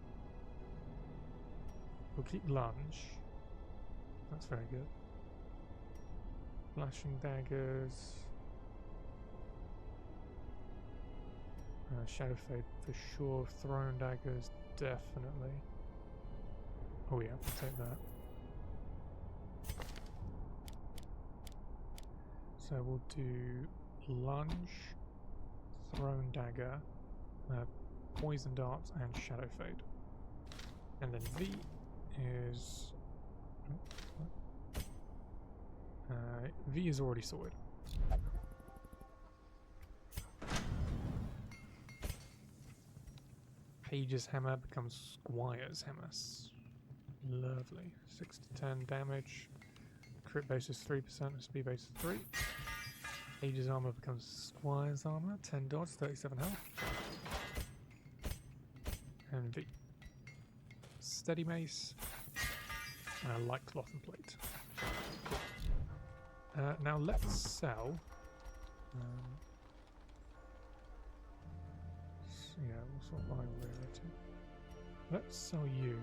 We'll keep lunge. That's very good. Flashing daggers. Shadow Fade for sure. Thrown daggers, definitely. Oh yeah, we'll take that. So we'll do lunge, thrown dagger, poison darts, and shadow fade. And then V is... V is already sorted. Page's hammer becomes Squire's hammer. Lovely. 6 to 10 damage. Crit base is 3%, speed base is 3. Page's armor becomes Squire's armor. 10 dodge, 37 health. And V. Steady mace. Light cloth and plate. Cool. Now let's sell. Yeah, we'll sort by rarity. Let's sell you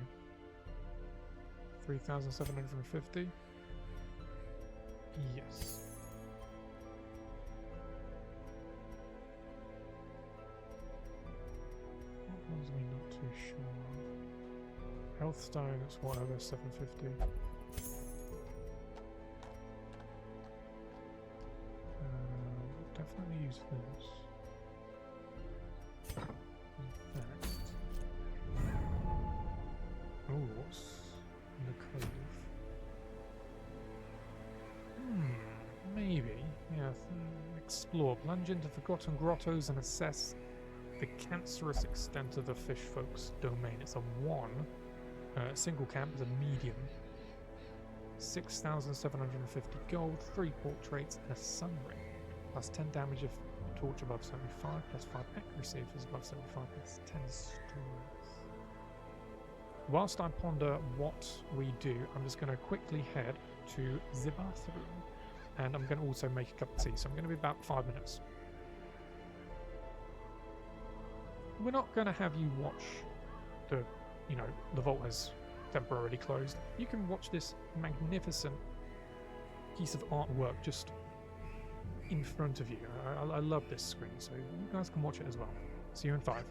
3,750. Yes. What was we not too sure of? Health stone, it's whatever, 750. Definitely use this. Oh, what's in the cove? Maybe. Yeah, explore. Plunge into forgotten grottos and assess the cancerous extent of the Fishfolk's domain. It's a 1. Single camp is a medium. 6,750 gold, 3 portraits, and a sun ring. Plus 10 damage if torch above 75, plus 5 accuracy if it's above 75, plus 10 strength. Whilst I ponder what we do, I'm just going to quickly head to the bathroom. And I'm going to also make a cup of tea, so I'm going to be about 5 minutes. We're not going to have you watch the, the vault has temporarily closed. You can watch this magnificent piece of artwork just in front of you. I love this screen, so you guys can watch it as well. See you in 5.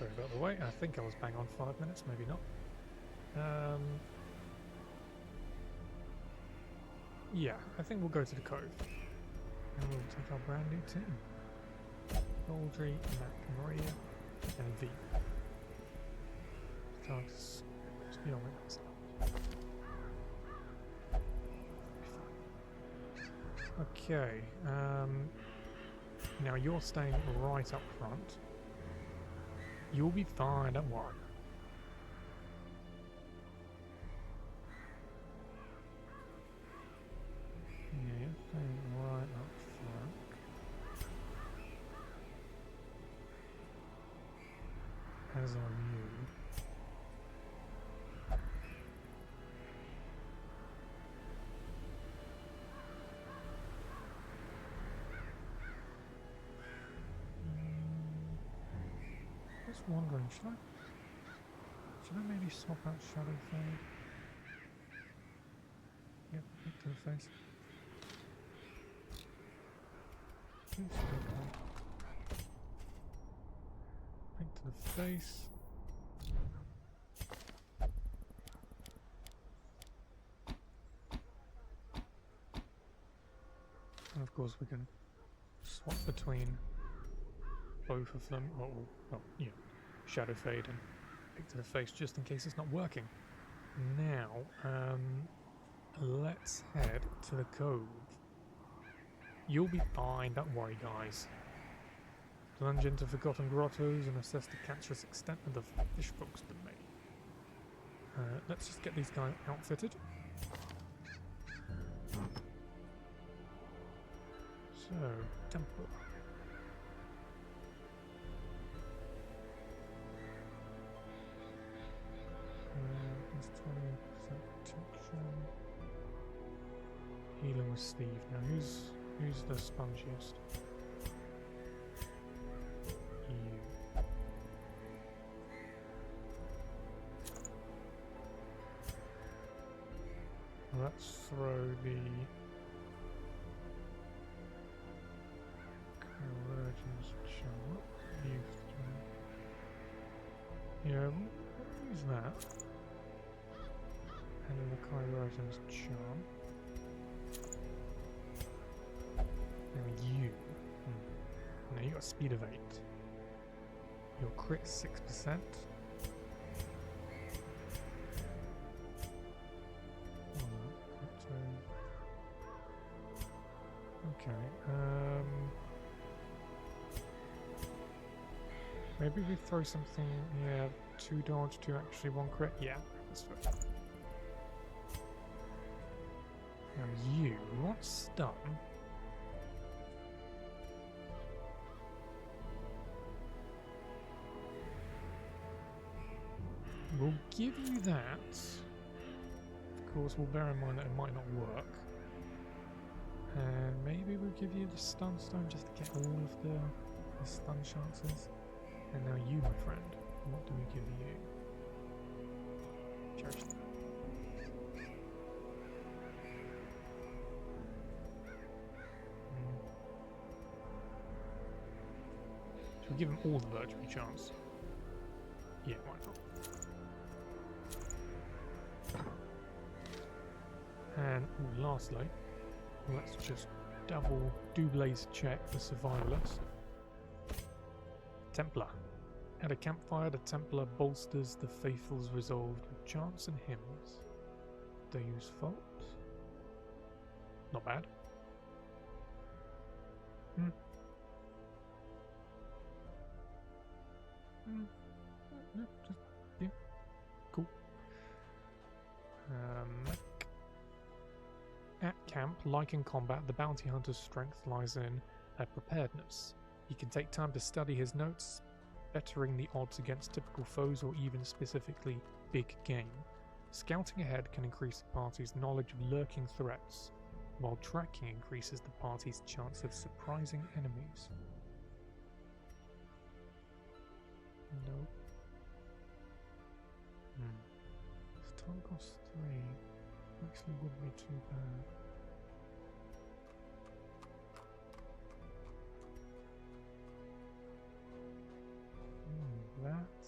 Sorry about the wait. I think I was bang on 5 minutes, maybe not. Yeah, I think we'll go to the cove. And we'll take our brand new team. Baldry, Maria, and V. Let's be on with that. Okay, now you're staying right up front. You'll be fine, don't worry. Yeah, you're staying right up front. As are you. Just wondering, should I maybe swap out Shadow Fade? Yep, right to the face. Right to the face. And of course we can swap between both of them. Well, yeah, Shadow Fade and pick to the face just in case it's not working. Now, let's head to the cove. You'll be fine, don't worry, guys. Plunge into forgotten grottos and assess the cancerous extent of the Fishfolk's domain. Let's just get these guys outfitted. So, Templar. There's 20% protection. Healing with Steve. Now, who's the spongiest? You. Let's throw the Convergence charm. Yeah, we'll use that. And then the Convergence charm. Now you. Now you got a speed of 8. Your crit 6%. Okay. Maybe we throw something. Yeah, 2 dodge, 2 actually, 1 crit. Yeah, that's fair. Now you want stun. We'll give you that. Of course, we'll bear in mind that it might not work. And maybe we'll give you the stun stone just to get all of the stun chances. And now you, my friend, what do we give you? Charge that. Should we give him all the virtual chance? Yeah, why not? And lastly, let's just double check the survivalist. Templar. At a campfire, the Templar bolsters the faithful's resolve with chants and hymns. Deus Vult. Not bad. Yeah, cool. At camp, like in combat, the bounty hunter's strength lies in preparedness. He can take time to study his notes, bettering the odds against typical foes or even specifically big game. Scouting ahead can increase the party's knowledge of lurking threats, while tracking increases the party's chance of surprising enemies. Nope. Stun cost 3. Actually wouldn't be too bad. That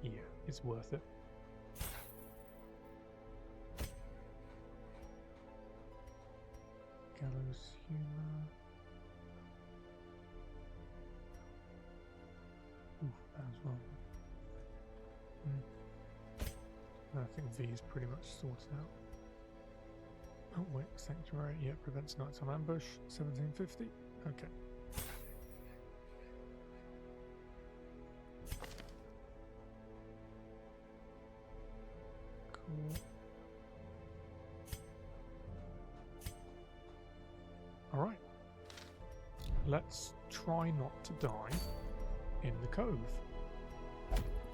Yeah, it's worth it. Gallows humor. Oof, that was wrong. I think V is pretty much sorted out. Oh wait, Sanctuary, yeah, prevents nighttime ambush, 1750, okay. Cool. Alright. Let's try not to die in the cove.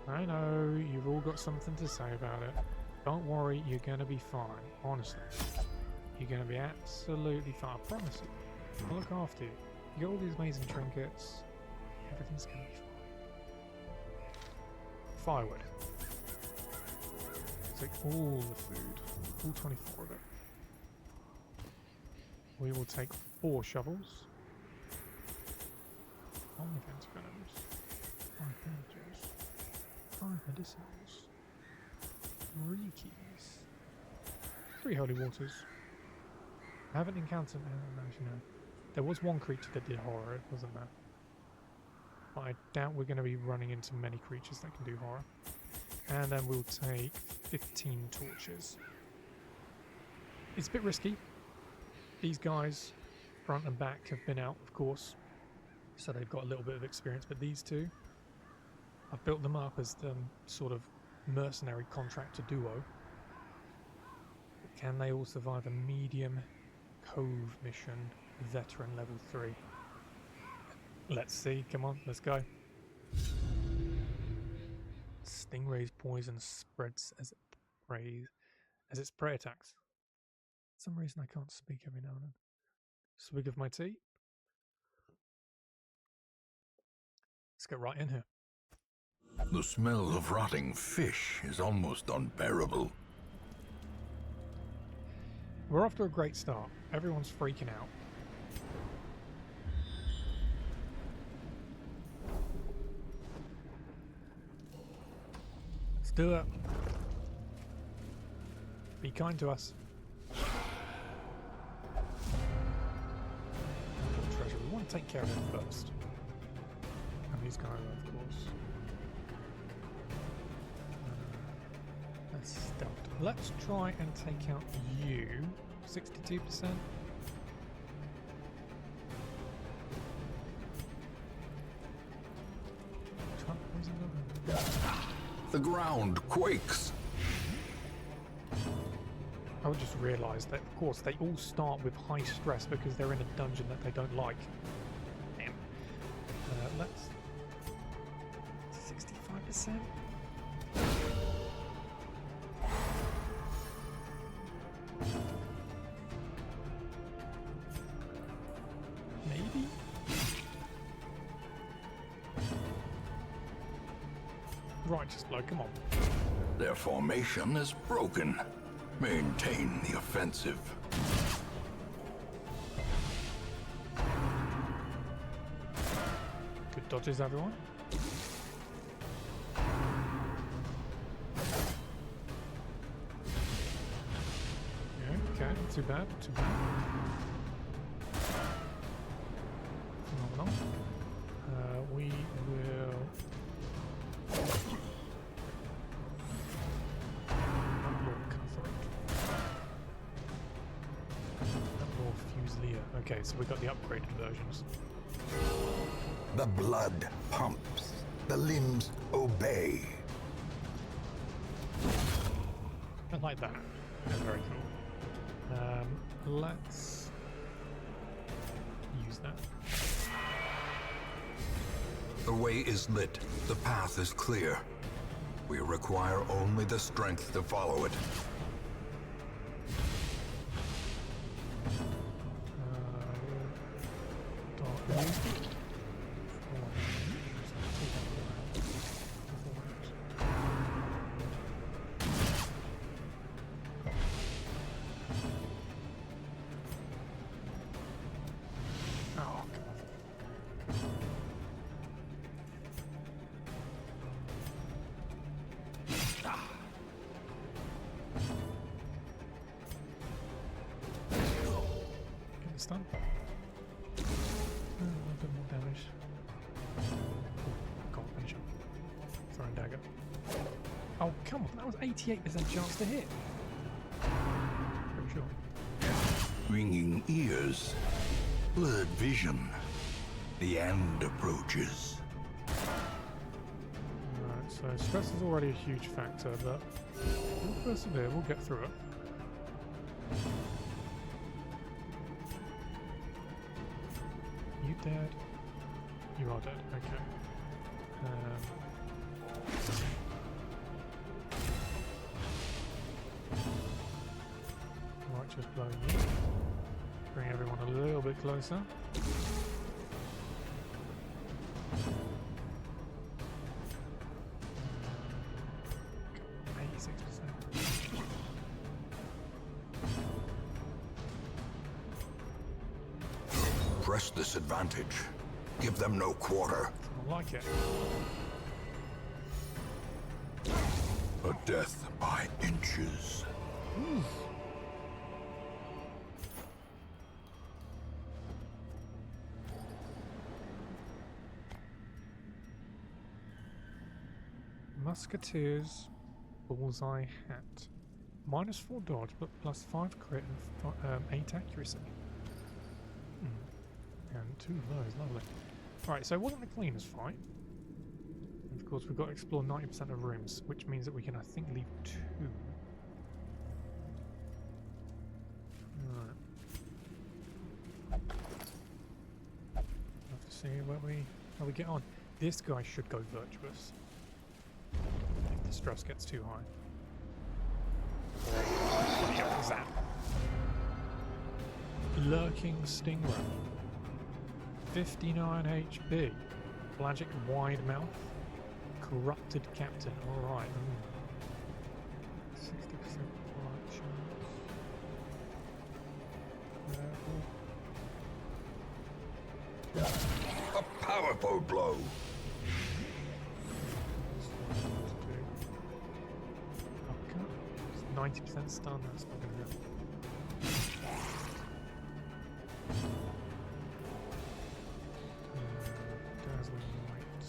I know, you've all got something to say about it. Don't worry, you're going to be fine. Honestly. You're going to be absolutely fine. I promise you. I'll look after you. You get all these amazing trinkets. Everything's going to be fine. Firewood. Take all the food. All 24 of it. We will take 4 shovels. 5 antivenom's. 5 bandages. 5 medicinals. 3 keys. 3 holy waters. I haven't encountered, actually no. There was one creature that did horror, wasn't there? But I doubt we're going to be running into many creatures that can do horror. And then we'll take 15 torches. It's a bit risky. These guys, front and back, have been out, of course. So they've got a little bit of experience, but these two, I've built them up as the sort of mercenary contractor duo. But can they all survive a medium cove mission, veteran level 3? Let's see. Come on, let's go. Stingray's poison spreads as its prey attacks. For some reason I can't speak every now and then. Swig of my tea. Let's get right in here. The smell of rotting fish is almost unbearable. We're off to a great start. Everyone's freaking out. Let's do it. Be kind to us. Treasure. We want to take care of him first. And these guys, of course. That's stealth. Let's try and take out you. 62%. The ground quakes. I just realised that, of course, they all start with high stress because they're in a dungeon that they don't like. Damn. Let's... 65%? Maybe? Righteous blow, come on. Their formation is broken. Maintain the offensive. Good dodges, everyone. Yeah, okay, not too bad, not too bad. Phenomenal. We will... Okay, so we've got the upgraded versions. The blood pumps. The limbs obey. I like that. That's very cool. Let's use that. The way is lit. The path is clear. We require only the strength to follow it. Get the stun. A bit more damage. Can't finish him. Throwing dagger. Oh, come on, that was 88% chance to hit. Pretty sure. Ringing ears, blurred vision. The end approaches. Alright, so stress is already a huge factor, but we'll persevere, we'll get through it. You dead? You are dead, okay. Might just blow you. Bring everyone a little bit closer. 86%. Press this advantage. Give them no quarter. I like it. A death by inches. Ooh. Musketeers bullseye hat. -4 dodge, but +5 crit and 8 accuracy. And 2 of those, lovely. Alright, so it wasn't the cleanest fight. And of course, we've got to explore 90% of rooms, which means that we can, I think, leave 2. Alright. Have to see how we get on. This guy should go virtuous. If the stress gets too high. What the hell is that? Lurking Stingray. 59 HP. Pelagic Wide Mouth. Corrupted Captain. Alright. 60% right chance. A powerful blow. 90% stun, that's not going to help. Dazzling Light.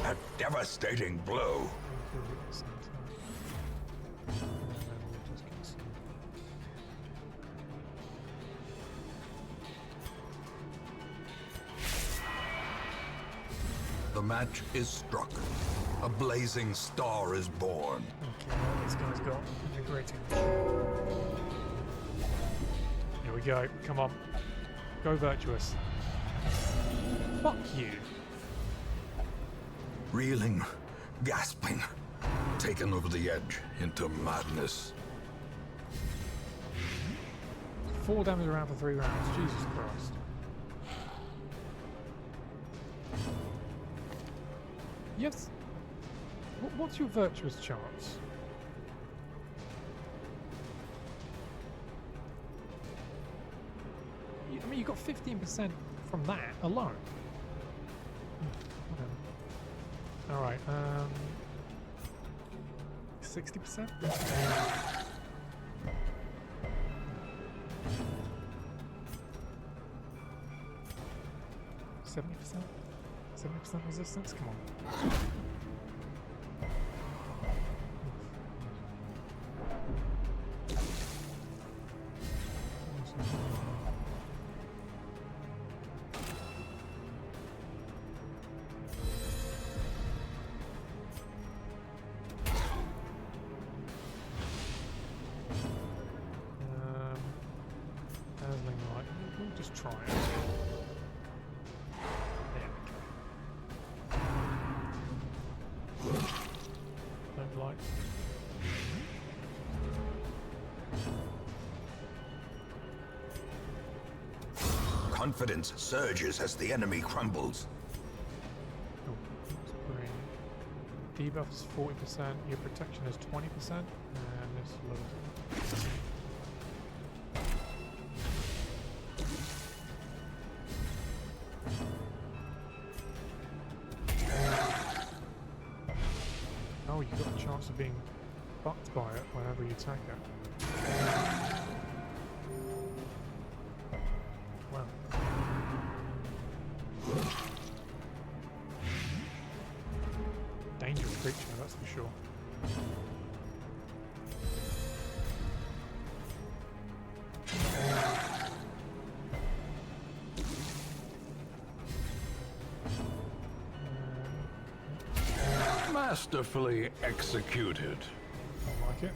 A devastating blow. The match is struck. A blazing star is born. Okay, well, this guy's got integrating. Here we go. Come on. Go virtuous. Fuck you. Reeling, gasping, taken over the edge into madness. 4 damage around for 3 rounds. Jesus Christ. Yes. What's your virtuous chance? I mean, you got 15% from that alone. Whatever. Alright, 60%? 70%? 70% resistance? Come on. Dazzling Light. We'll just try it. There we go. Don't like. Confidence surges as the enemy crumbles. Oh, that's brilliant. Debuff is 40%, your protection is 20%, and this lowers it. Oh, you've got a chance of being fucked by it whenever you attack it. Wow. Dangerous creature, that's for sure. Masterfully executed. I like it.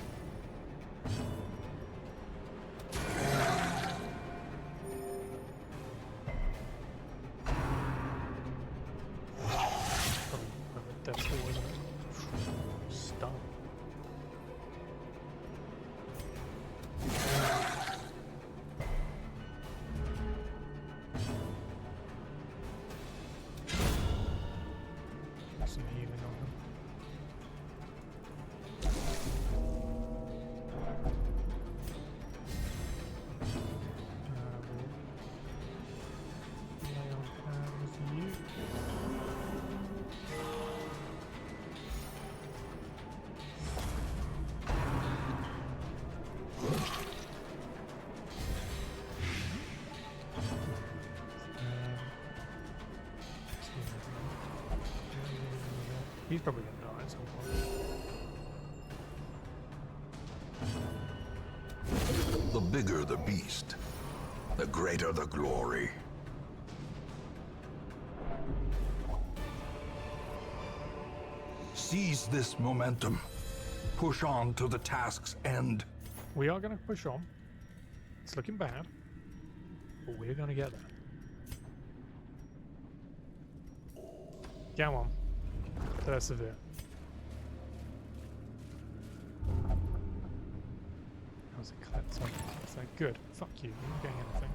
Probably Vestal, isn't it? Stun. Some healing on them. Lay on hands you. He's probably going to die at some point. The bigger the beast, the greater the glory. Seize this momentum. Push on to the task's end. We are going to push on. It's looking bad, but we're going to get there. Go on. Persevere. That was a collector. So good. Fuck you. You're not getting anything.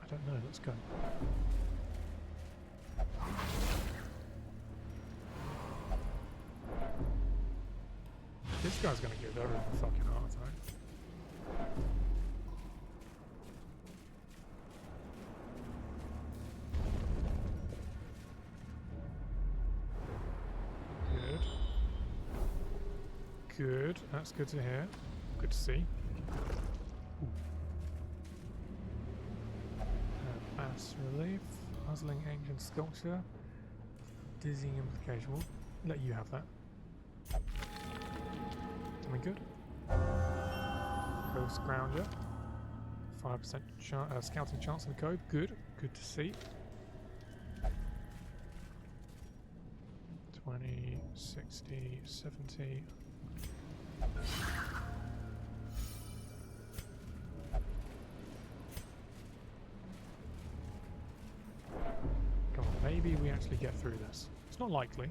I don't know. Let's go. This guy's gonna give everyone a fucking heart attack. Good. That's good to hear. Good to see. Bass relief. Puzzling ancient sculpture. Dizzying implication. We'll let you have that. Something good. Ghost Grounder. 5% scouting chance in the code. Good. Good to see. 20, 60, 70. Come on, maybe we actually get through this. It's not likely.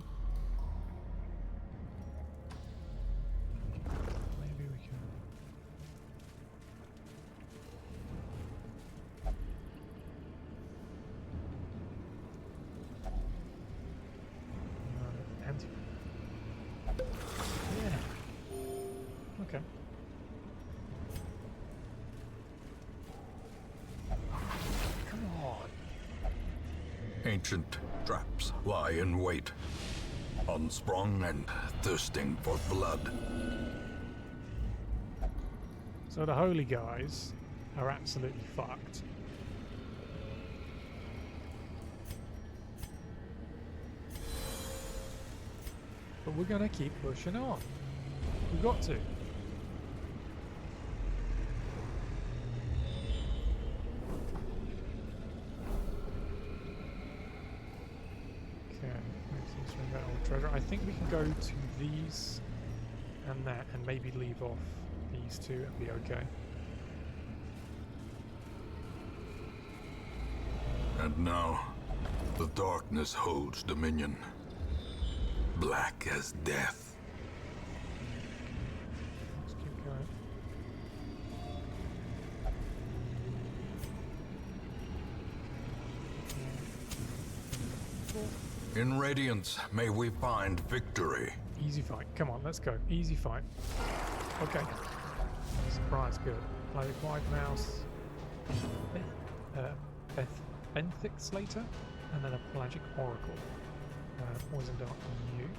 Maybe we can. Anti. Yeah. Okay. Come on. Ancient traps lie in wait, unsprung and thirsting for blood. So the holy guys are absolutely fucked. But we're gonna keep pushing on. We've got to. Treasure. I think we can go to these and that and maybe leave off these two and be okay. And now, the darkness holds dominion. Black as death. Let's keep going. In Radiance, may we find victory. Easy fight. Come on, let's go. Easy fight. Okay. Surprise, good. Play the Quiet Mouse. Benthic Slater. And then a Pelagic Oracle. Poison Dart on you.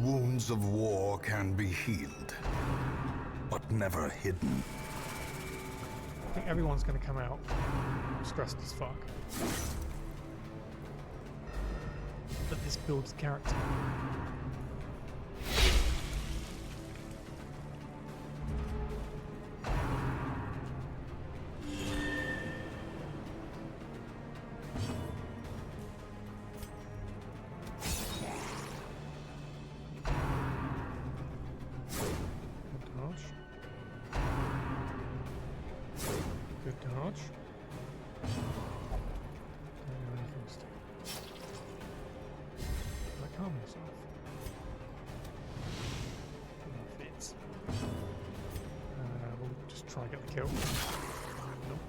wounds of war can be healed, but never hidden. I think everyone's going to come out stressed as fuck. But this builds character. Good dodge. Don't do anything stupid. Like calm yourself. That fits. We'll just try and get the kill. Nope.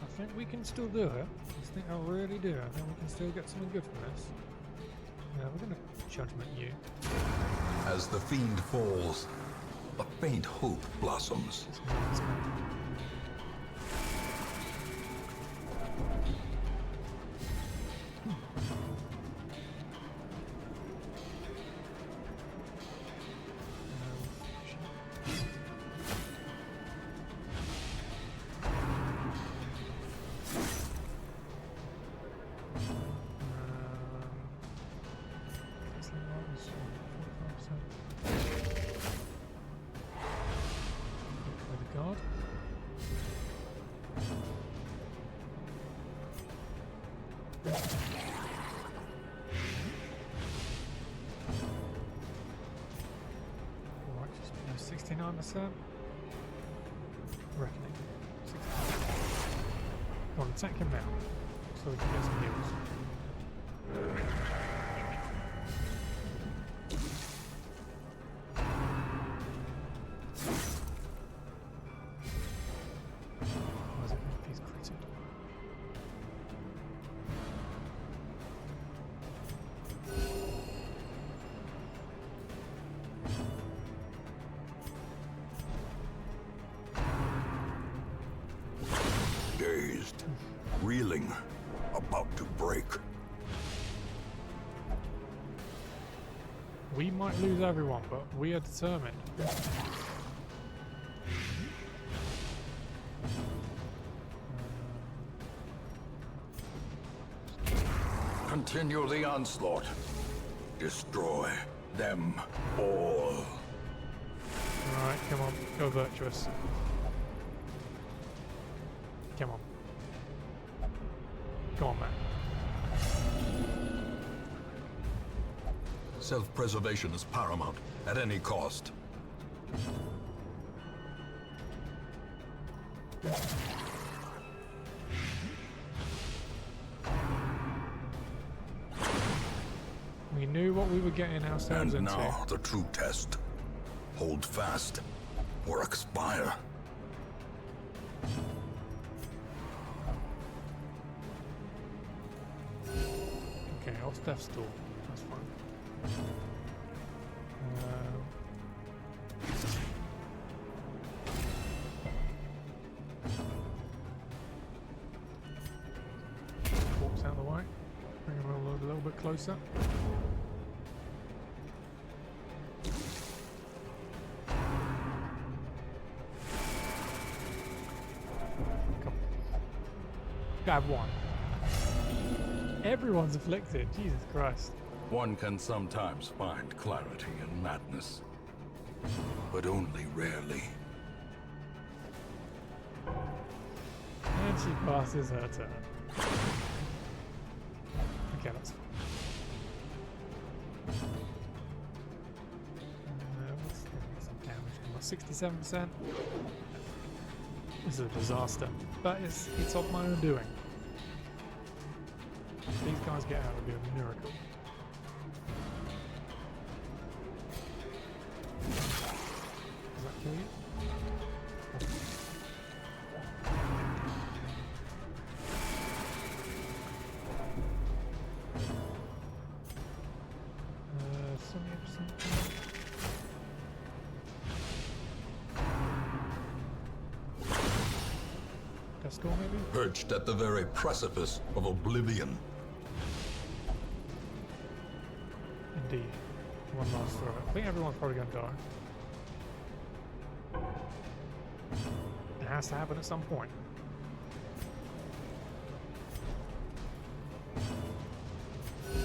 I think we can still do it. I think I really do. I think we can still get something good from this. Yeah, we're gonna judgment you. As the fiend falls, a faint hope blossoms. Reckoning. 69. Go on, attack him now, so we can get some heals. Why is it if he's critted? Dazed, reeling, about to break. We might lose everyone, but we are determined. Continue the onslaught. Destroy them all. Alright, come on, go virtuous. Come on. Go on, man. Self-preservation is paramount, at any cost. We knew what we were getting ourselves And into. now, the true test. Hold fast, or expire. Okay, off death stall. That's fine. Corpse out of the way. Bring him a little bit closer. Come on. Gotta have one. Everyone's afflicted. Jesus Christ. One can sometimes find clarity in madness, but only rarely. And she passes her turn. Okay, that's fine. Let's get some damage. 67%. This is a disaster, but it's of my own doing. If these guys get out, it'll be a miracle. Does that kill you? Vestal, maybe? Perched at the very precipice of oblivion. Indeed. One last throw. I think everyone's probably going to die. It has to happen at some point. I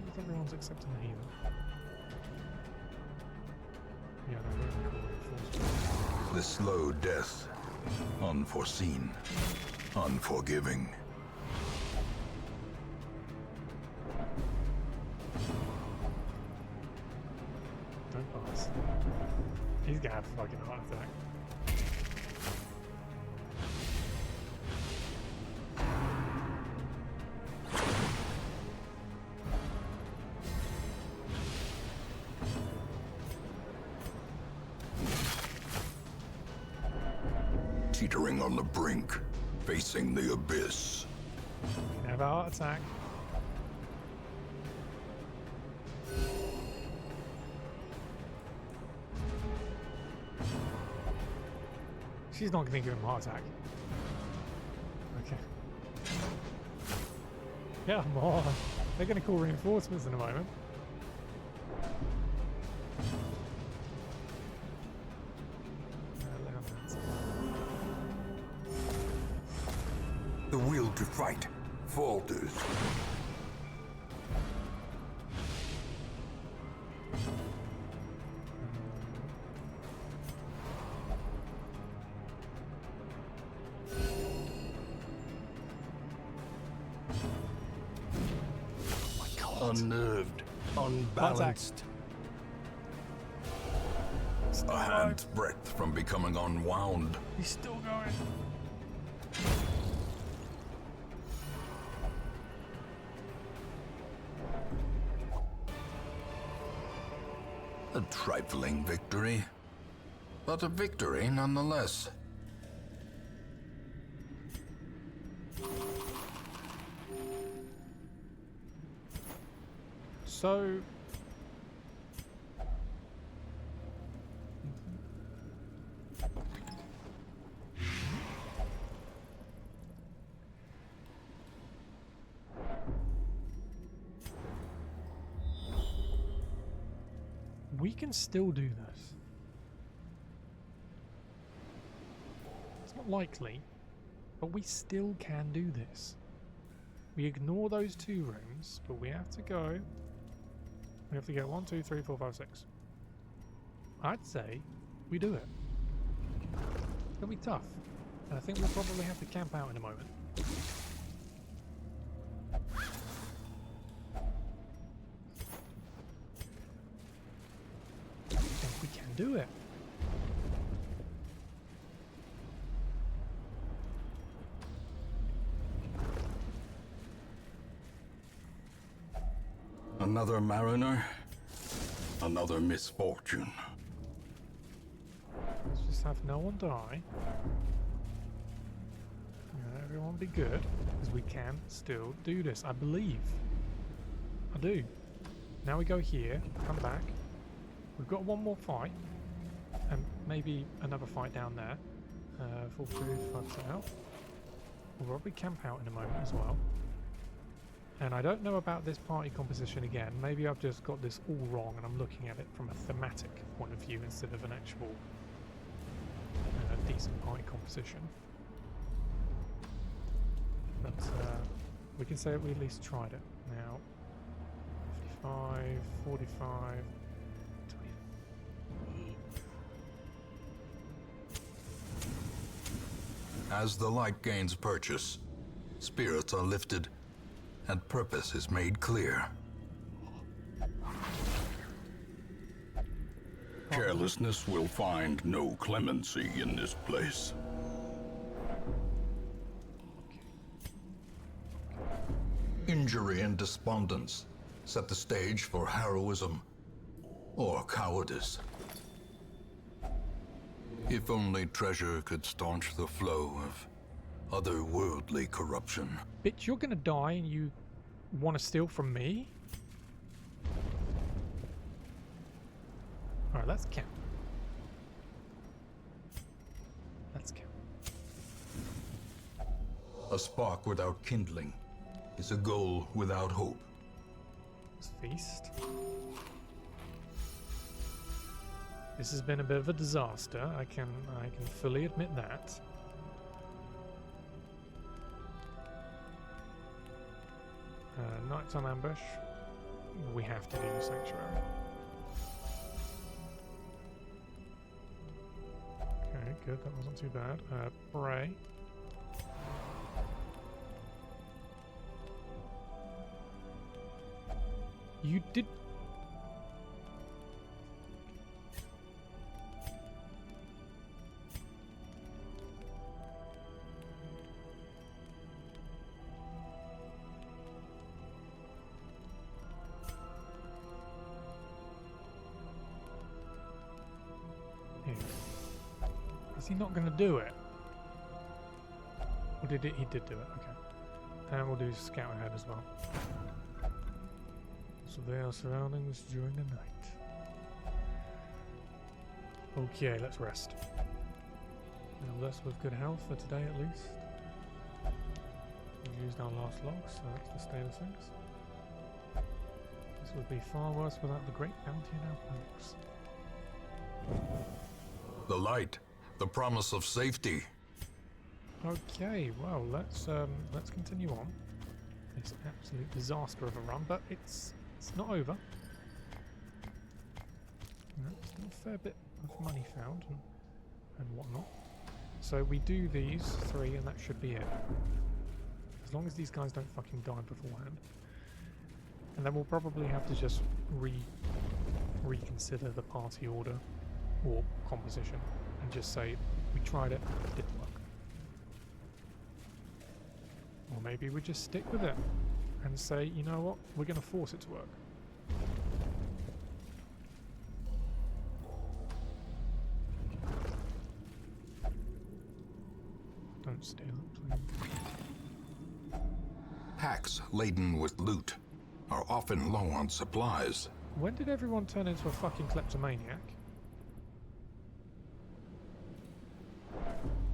think everyone's accepting the healer. Yeah, they're really cool reinforcements. The slow death. Unforeseen. Unforgiving. Don't pass. He's gonna have a fucking heart attack. Teetering on the brink, facing the abyss. Can have a heart attack. She's not going to give him a heart attack. Okay. Yeah, more. They're going to call reinforcements in a moment. The will to fight falters. Unnerved, unbalanced. A hand's breadth from becoming unwound. He's still going. A trifling victory, but a victory nonetheless. So... we can still do this. It's not likely, but we still can do this. We ignore those 2 rooms, but we have to go. We have to go 1, 2, 3, 4, 5, 6. I'd say we do it. It'll be tough, and I think we'll probably have to camp out in a moment. We can do it. Another mariner, another misfortune. Let's just have no one die. Yeah, everyone be good, because we can still do this. I believe. I do. Now we go here, come back. We've got one more fight, and maybe another fight down there. Full food, 5% out. We'll probably camp out in a moment as well. And I don't know about this party composition again. Maybe I've just got this all wrong and I'm looking at it from a thematic point of view instead of an actual decent party composition. But we can say that we at least tried it. Now, 55, 45... As the light gains purchase, spirits are lifted, and purpose is made clear. Carelessness will find no clemency in this place. Injury and despondence set the stage for heroism or cowardice. If only treasure could staunch the flow of otherworldly corruption. Bitch, you're gonna die and you want to steal from me? Alright, let's count. Let's count. A spark without kindling is a goal without hope. Feast. This has been a bit of a disaster. I can fully admit that. Nighttime ambush. We have to do sanctuary. Okay, good. That wasn't too bad. Pray. You did. Here. Is he not going to do it? Or did it? He did do it. Okay. And we'll do scout ahead as well. Survey our surroundings during the night. Okay, let's rest. Now blessed with good health for today at least. We've used our last log, so that's the state of things. This would be far worse without the great bounty in our planks. The light, the promise of safety. Okay, well let's continue on. This absolute disaster of a run, but it's not over. Still a fair bit of money found and whatnot. So we do these 3 and that should be it. As long as these guys don't fucking die beforehand. And then we'll probably have to just reconsider the party order or composition and just say we tried it, it didn't work. Or maybe we just stick with it and say, you know what, we're going to force it to work. Don't steal it, please. Packs laden with loot are often low on supplies. When did everyone turn into a fucking kleptomaniac?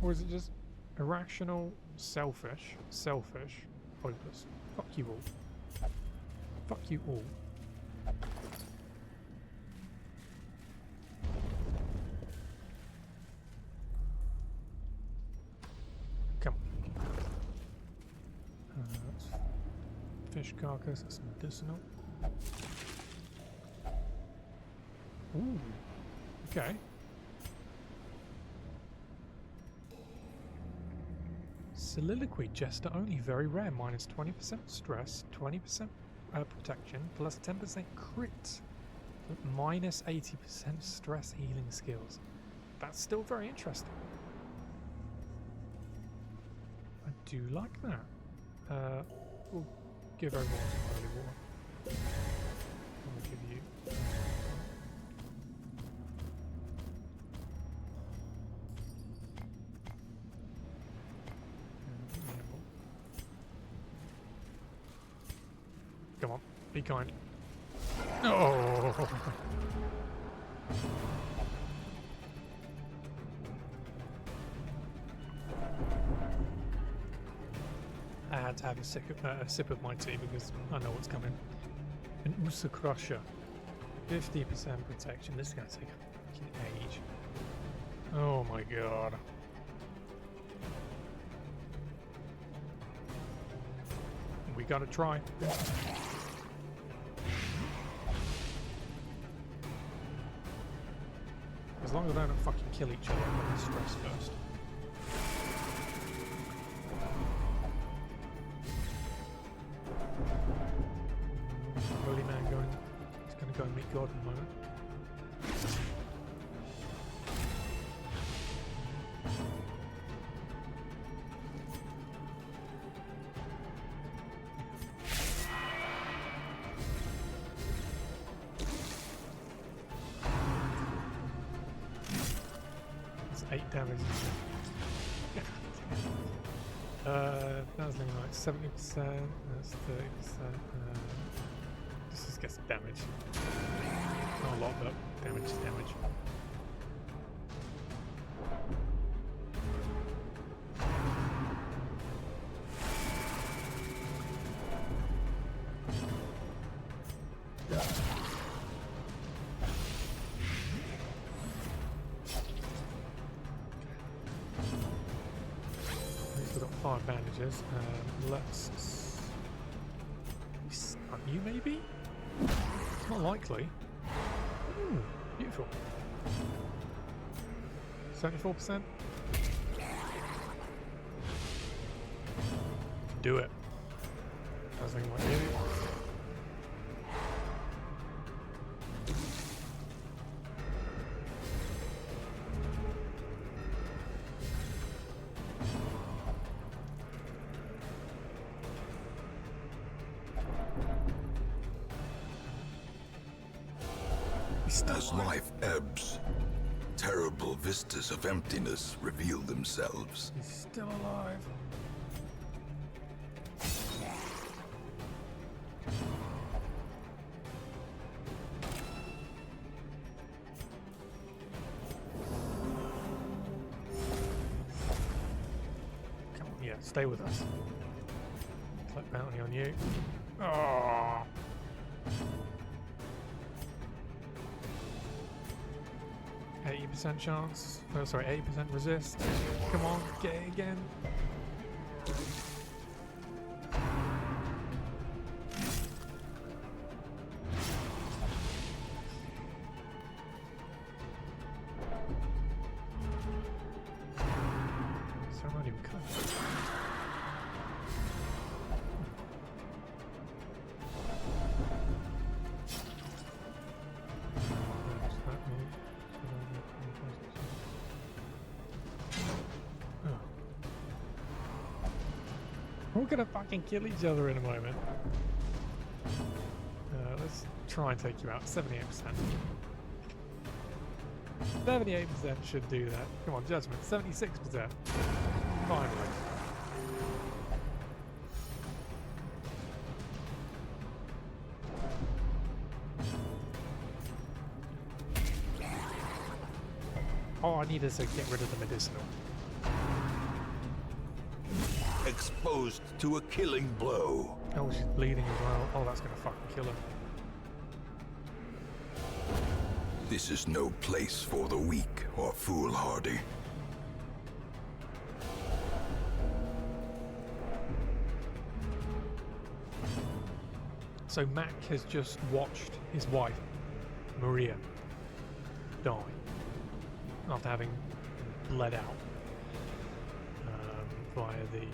Or is it just irrational, selfish, hopeless? Fuck you all. Fuck you all. Come on. That's fish carcass, that's medicinal. Ooh. Okay. Soliloquy, Jester only, very rare, minus 20% stress, 20% protection, plus 10% crit, minus 80% stress healing skills. That's still very interesting. I do like that. We'll give everyone some holy water. We'll give you... Come on, be kind. Oh! I had to have a sip of my tea because I know what's coming. An Usa Crusher. 50% protection. This is going to take a fucking age. Oh my god. We gotta try. As long as I don't fucking kill each other, I'm gonna stress first. Holy man going. He's gonna go and meet God in a moment. Damage. That was looking like 70%, that's 30%. This just gets damage. Not a lot, but damage is damage. 5 bandages. Let's stun you, maybe? It's not likely. Ooh, beautiful. 74%. Do it. I was thinking, what do you do? As life ebbs, terrible vistas of emptiness reveal themselves. He's still alive. Come on, yeah, stay with us. Collect bounty on you. Oh. 80% chance. Oh, sorry, 80% resist. Come on, get it again. So I'm not even cut. We're gonna fucking kill each other in a moment. Let's try and take you out. 78%. 78% should do that. Come on, judgment. 76%. Finally. All I need is to get rid of the medicinal. Exposed to a killing blow. Oh, she's bleeding as well. Oh, that's gonna fucking kill her. This is no place for the weak or foolhardy. So Mac has just watched his wife, Maria, die after having bled out via the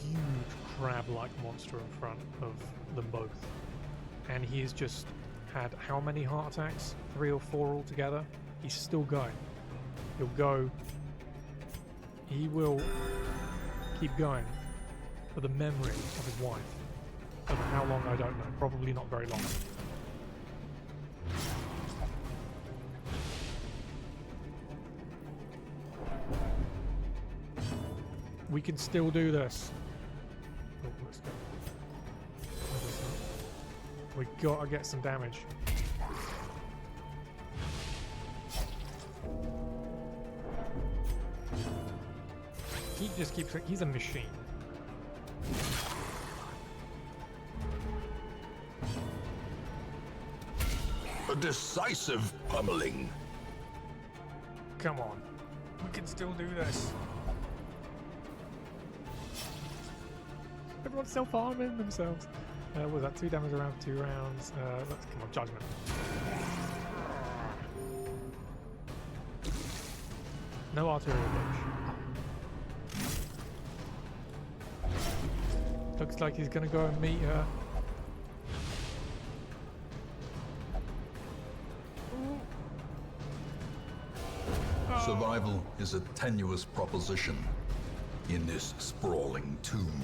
huge crab-like monster in front of them both. And he has just had how many heart attacks? 3 or 4 altogether? He's still going. He'll go. He will keep going for the memory of his wife. For how long, I don't know. Probably not very long. We can still do this. Oh, let's go. We gotta get some damage. He just keeps. He's a machine. A decisive pummeling. Come on. We can still do this. Everyone's self-harming themselves. Was that 2 damage around 2 rounds? Let's come on, judgment. No arterial damage. Looks like he's gonna go and meet her. Survival is a tenuous proposition in this sprawling tomb.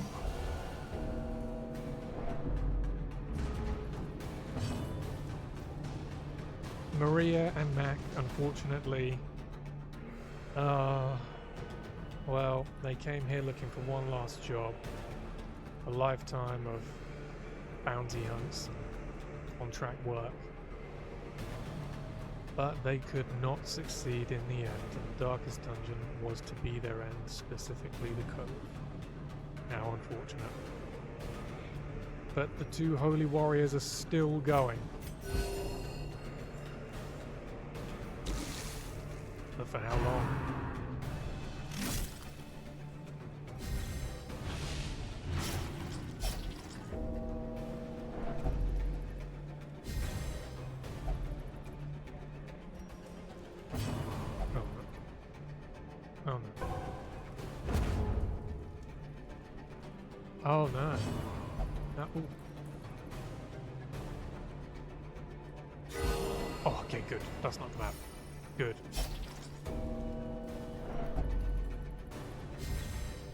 Maria and Mac, unfortunately, well, they came here looking for one last job. A lifetime of bounty hunts, on-track work. But they could not succeed in the end, and the darkest dungeon was to be their end, specifically the Cove. How unfortunate. But the 2 holy warriors are still going. But for how long? Oh no. No. Ooh. Oh, okay, good. That's not the map. Good.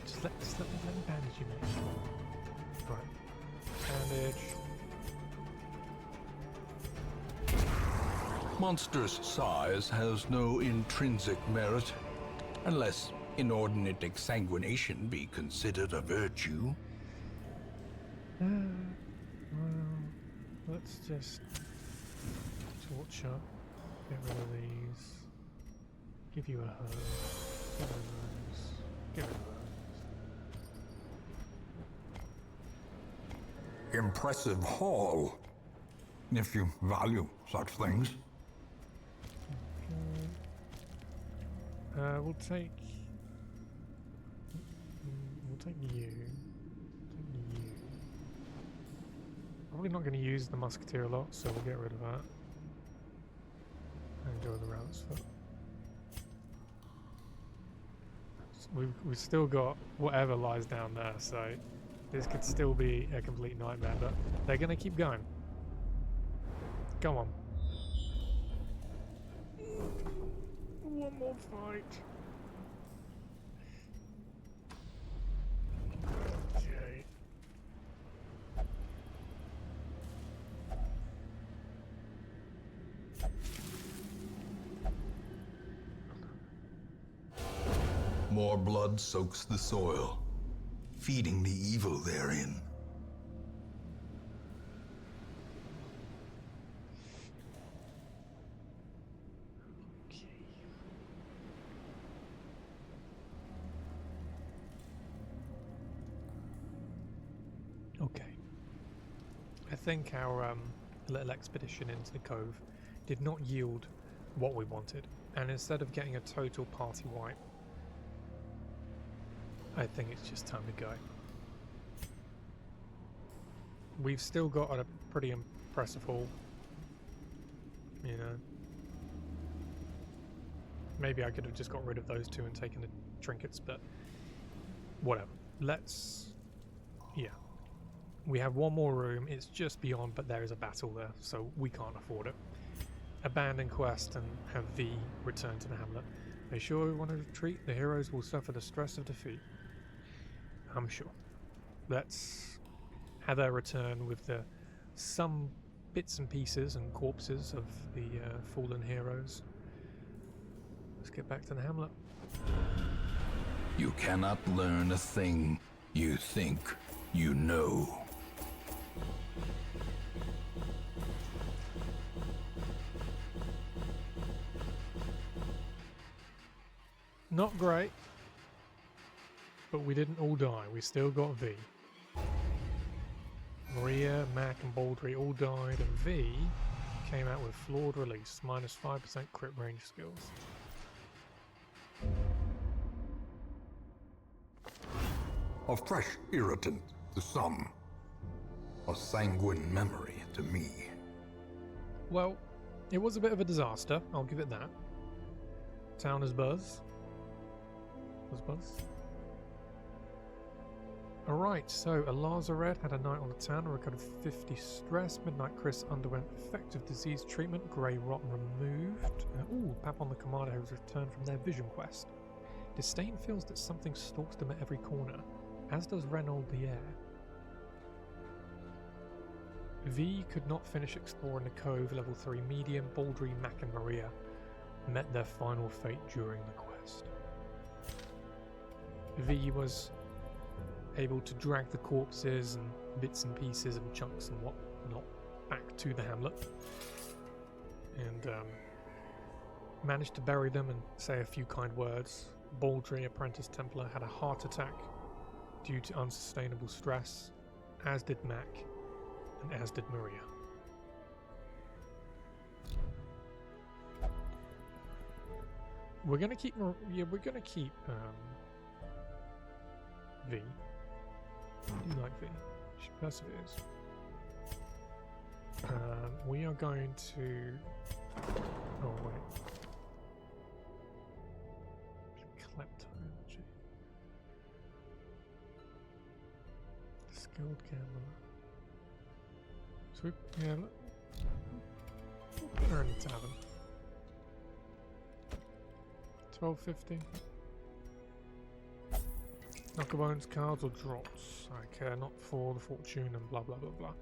Just let me bandage you, mate. Right. Bandage. Monstrous size has no intrinsic merit, unless inordinate exsanguination be considered a virtue. Well, let's just torch up, get rid of these, give you a hug, get rid of those, get rid of those. Impressive haul, if you value such things. Okay. We'll take you. Probably not going to use the musketeer a lot, so we'll get rid of that. And go with the rabbit's foot. We've still got whatever lies down there, so this could still be a complete nightmare, but they're going to keep going. Go on. One more fight. Okay. More blood soaks the soil, feeding the evil therein. Okay. I think our little expedition into the cove did not yield what we wanted, and instead of getting a total party wipe, I think it's just time to go. We've still got a pretty impressive haul, you know. Maybe I could have just got rid of those two and taken the trinkets, but whatever. Let's... yeah. We have one more room, it's just beyond, but there is a battle there, so we can't afford it. Abandon quest and have V return to the hamlet. Are you sure we want to retreat? The heroes will suffer the stress of defeat. I'm sure. Let's have their return with the some bits and pieces and corpses of the fallen heroes. Let's get back to the hamlet. You cannot learn a thing you think you know. Not great, but we didn't all die. We still got V. Maria, Mac and Baldry all died, and V came out with flawed release, minus 5% crit range skills. A fresh irritant to some. A sanguine memory to me. Well, it was a bit of a disaster, I'll give it that. Town is buzz. Buzz. Alright, so a Lazaret had a night on the town and recovered 50 stress. Midnight Chris underwent effective disease treatment. Grey Rot removed. Ooh, Pap on the Commander has returned from their vision quest. Disdain feels that something stalks them at every corner, as does Reynold the Air. V could not finish exploring the cove. Level 3 medium. Baldry, Mac and Maria met their final fate during the quest. V was able to drag the corpses and bits and pieces and chunks and whatnot back to the hamlet, and managed to bury them and say a few kind words. Baldry, apprentice Templar, had a heart attack due to unsustainable stress, as did Mac, and as did Maria. We're gonna keep V. I do like V. She perseveres. We are going to... oh wait. Klepto energy. Skilled gambler. So we, yeah, we'll put her in the tavern. 12.50. Knockabones, cards or drops? I care not for the fortune and blah blah blah blah.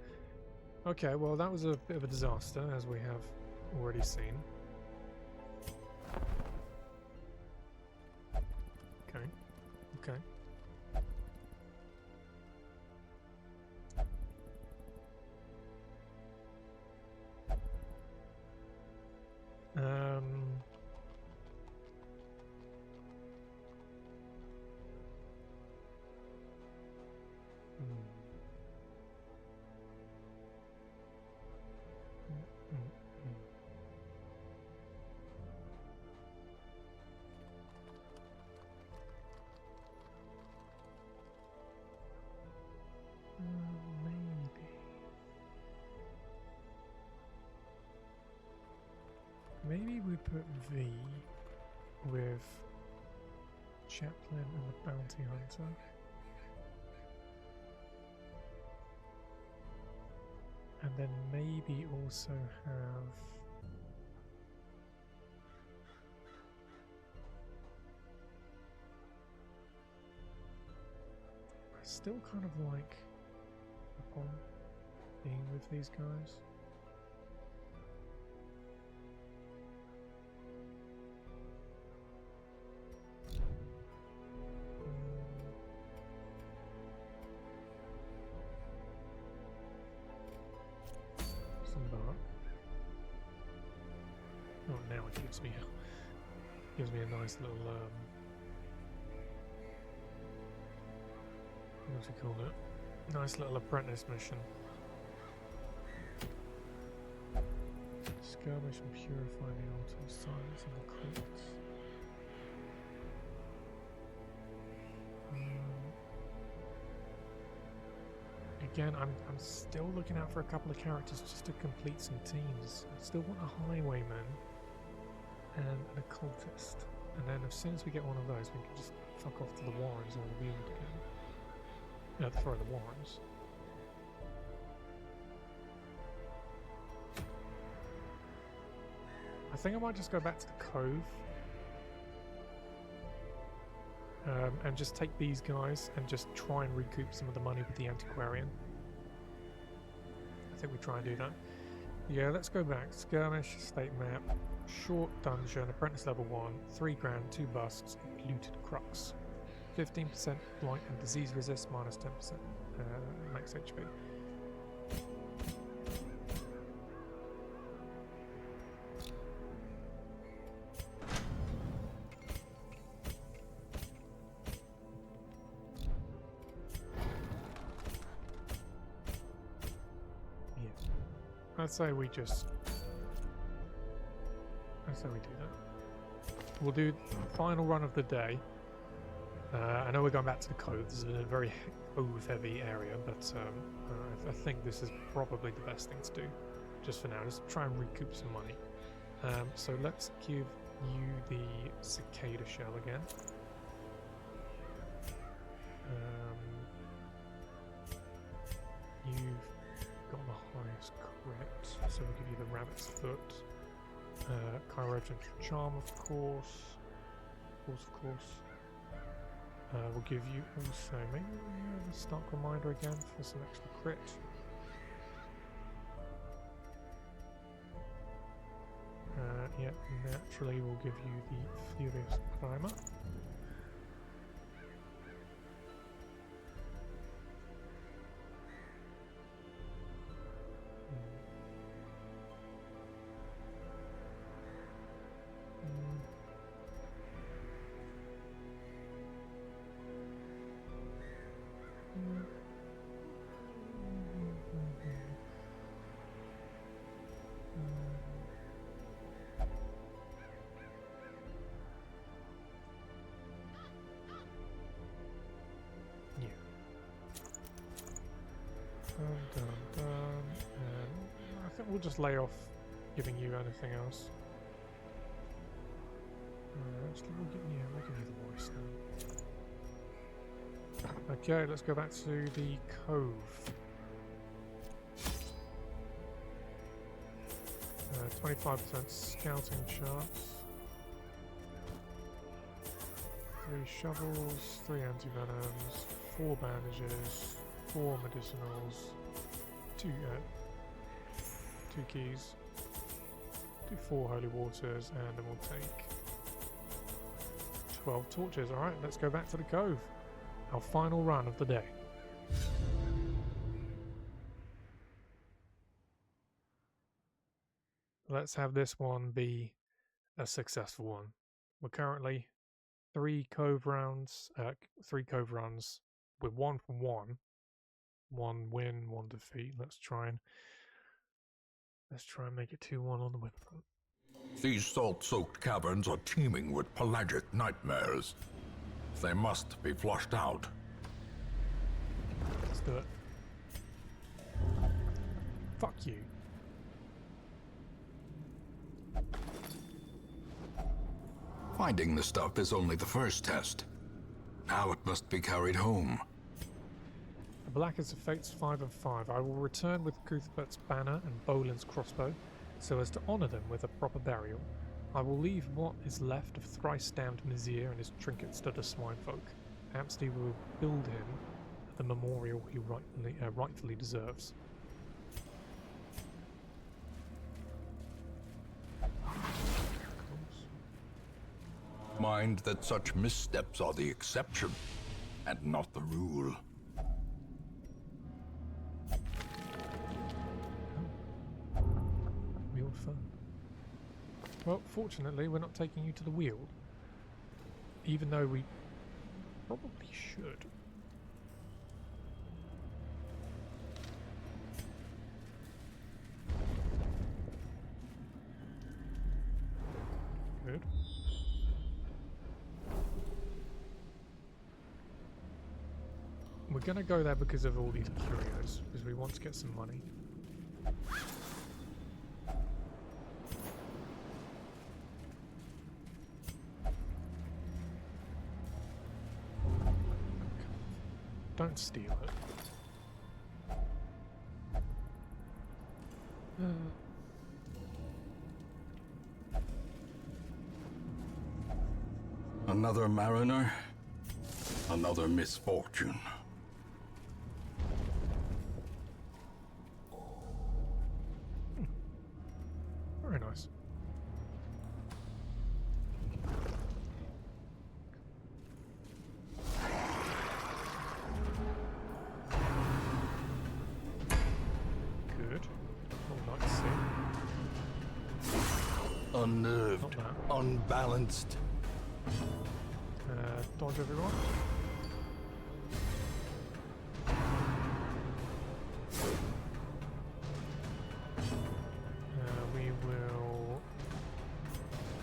Okay, well that was a bit of a disaster, as we have already seen. Okay, okay. Maybe we put V with Chaplain and the Bounty Hunter. And then maybe also have I still kind of like upon being with these guys. Gives me a nice little what do you call it? Nice little apprentice mission. Skirmish and purify the altar, silence and the cults. Again, I'm still looking out for a couple of characters just to complete some teams. I still want a Highwayman and an Occultist, and then as soon as we get one of those we can just fuck off to the Warrens or the Wield again. No, throw the Warrens. I think I might just go back to the Cove and just take these guys and just try and recoup some of the money with the Antiquarian. I think we try and do that. Yeah, let's go back. Skirmish, state map, short dungeon, apprentice level 1, 3 grand, 2 busts, looted crux. 15% blight and disease resist, minus 10% max HP. I'd say we do that. We'll do the final run of the day. I know we're going back to the Cove. This is a very Cove heavy area, but I think this is probably the best thing to do. Just for now, just try and recoup some money. So let's give you the cicada shell again. You've got the highest crit, so we'll give you the rabbit's foot. Chirurgeon's charm, of course. Of course. We'll give you also maybe a stock reminder again for some extra crit. Yeah, naturally we'll give you the Furious Primer. Done. And I think we'll just lay off giving you anything else. Actually, we'll give you the voice then. Okay, let's go back to the cove. 25% scouting chance. 3 shovels, 3 antivenoms, 4 bandages, 4 medicinals, 2 keys, 4 holy waters, and then we'll take 12 torches. Alright, let's go back to the cove. Our final run of the day. Let's have this one be a successful one. We're currently 3 cove runs with 1 from 1. 1 win, 1 defeat. Let's try and make it 2-1 on the win front. These salt-soaked caverns are teeming with pelagic nightmares. They must be flushed out. Let's do it. Fuck you. Finding the stuff is only the first test. Now it must be carried home. The Blackest of Fates 5 and 5. I will return with Cuthbert's banner and Bolin's crossbow, so as to honour them with a proper burial. I will leave what is left of thrice-damned Mizir and his trinkets to the swinefolk. Perhaps they will build him the memorial he rightfully deserves. Mind that such missteps are the exception, and not the rule. Weald fun. Well, fortunately, we're not taking you to the Weald, even though we probably should. Good. We're going to go there because of all these curios, because we want to get some money. Don't steal it. Another mariner, another misfortune. Very nice. Good. All nice to see. Unnerved, unbalanced. Dodge everyone. We will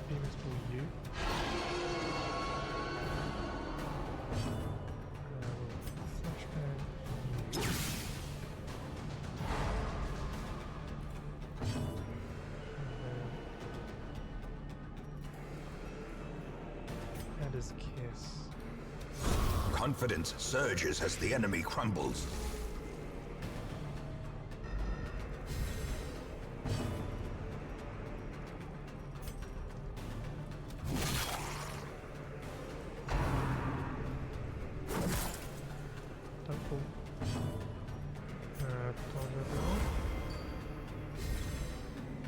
demons for you. Flashbang you. And his kiss. Confidence surges as the enemy crumbles. Don't fall. Dodge everyone.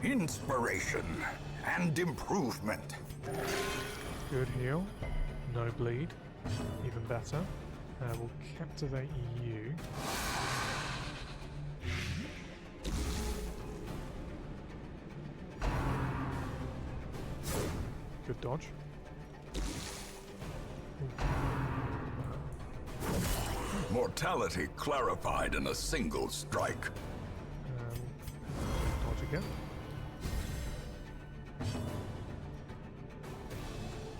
Inspiration and improvement. Good heal. No bleed. Even better. We'll captivate you. Good dodge. Mortality clarified in a single strike. Dodge again.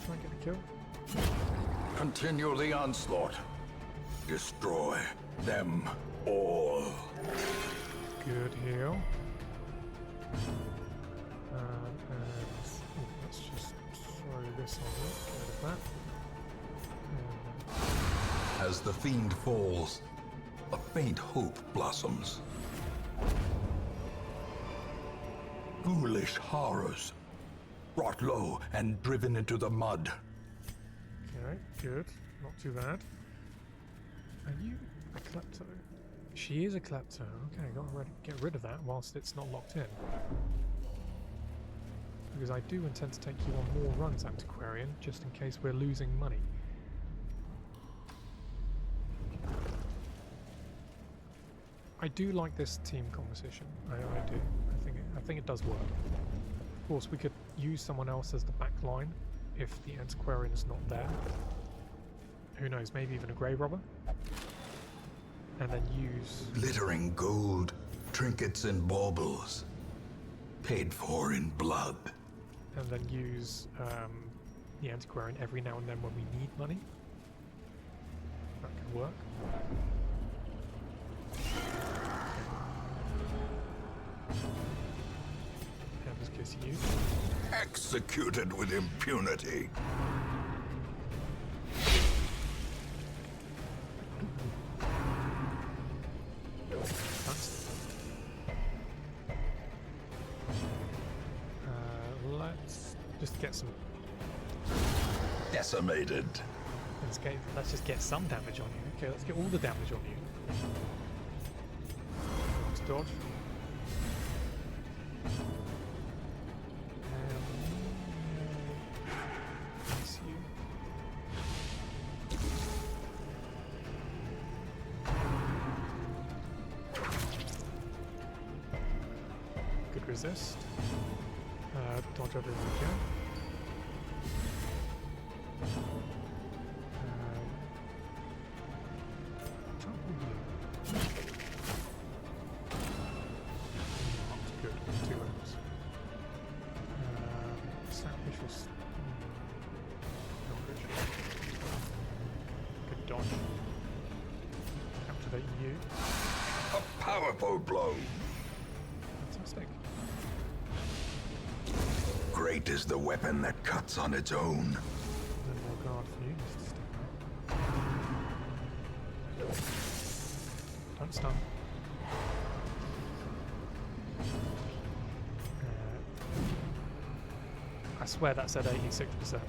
Try and get the kill. Continue the onslaught. Destroy them all. Good heal. Let's just throw this on it. Get rid of that. As the fiend falls, a faint hope blossoms. Ghoulish horrors, brought low and driven into the mud. Okay, good. Not too bad. Are you a klepto? She is a klepto. Okay, gotta get rid of that whilst it's not locked in. Because I do intend to take you on more runs, Antiquarian, just in case we're losing money. I do like this team composition. I do. I think it does work. Of course, we could use someone else as the back line if the Antiquarian is not there. Who knows? Maybe even a grave robber. And then use Glittering gold, trinkets and baubles, paid for in blood. And then use the Antiquarian every now and then when we need money. That could work. And just kiss you. Executed with impunity. Let's just get some. Decimated. Let's just get some damage on you. Okay, let's get all the damage on you. Let's dodge. Miss you. Good resist. Dodge over here. Trouble you. Good. 2 wounds. Sacrificial. Good dodge. Captivate you. A powerful blow. Fantastic. Great is the weapon that cuts on its own. No more guard for you. Just step back. Don't stun. I swear that said 86%.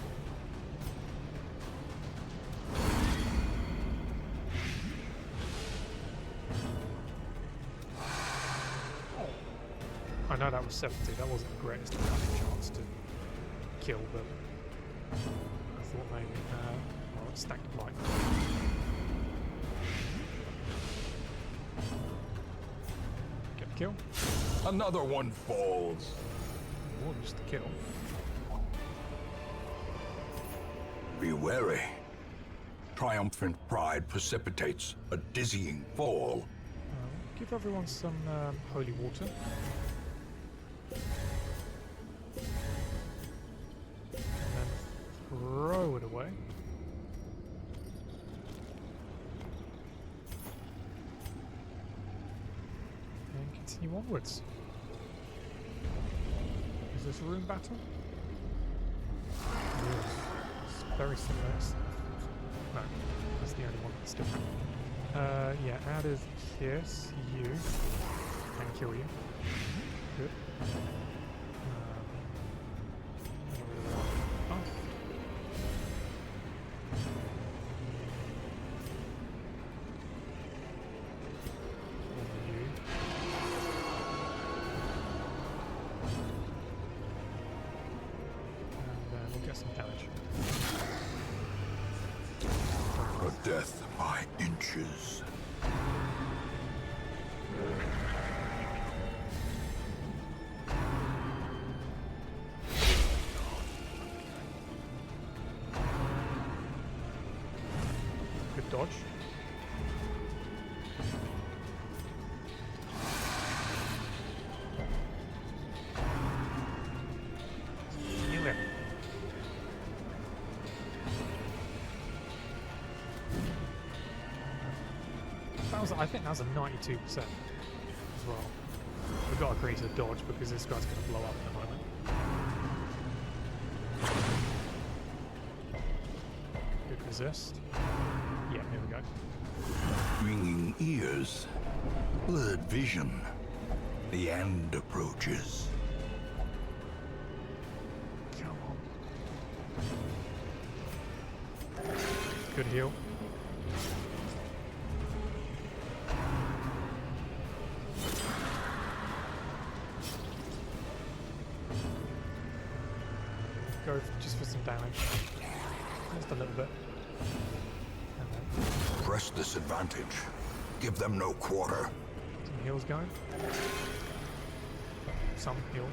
I know that was 70, that wasn't the greatest chance to kill, but I thought maybe, well, it's stacked of light. Get the kill. Another one falls. More than just the kill. Be wary. Triumphant pride precipitates a dizzying fall. Give everyone some holy water. Throw it away. And continue onwards. Is this a room battle? Yes. It's very similar. No, that's the only one that's different. Yeah, add is kiss you and kill you. Good. Some damage. A death by inches. Good dodge. I think that's a 92% as well. We've got to agree to dodge because this guy's going to blow up in a moment. Good resist. Yeah, here we go. Ringing ears, blurred vision. The end approaches. Come on. Good heal. Go just for some damage. Just a little bit. And then Press this advantage. Give them no quarter. some heals going. Some heal.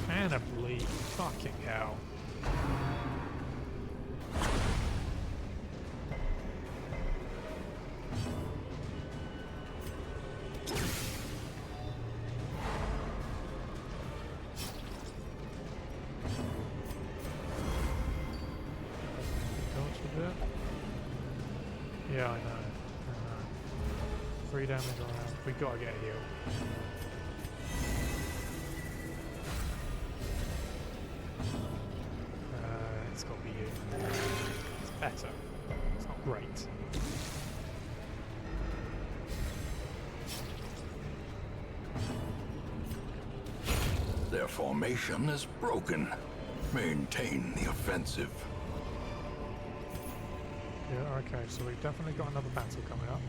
And a bleed. Fucking hell. Dodge a bit. Yeah, I know. 3 damage around. We gotta get a heal. It's got to be you. It's better. It's not great. Their formation is broken. Maintain the offensive. Yeah, okay, so we've definitely got another battle coming up.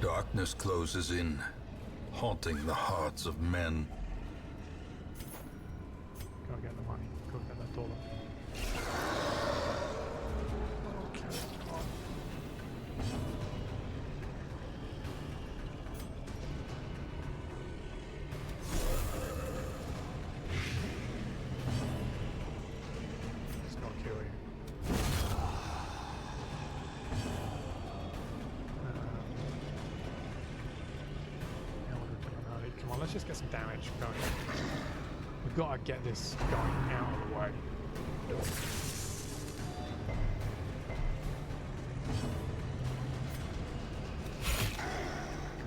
Darkness closes in, haunting the hearts of men. Gotta get the money. Gotta get that dollar. Okay, come on. It's not kill you. Come on, let's just get some damage going. We've got to get this guy out of the way.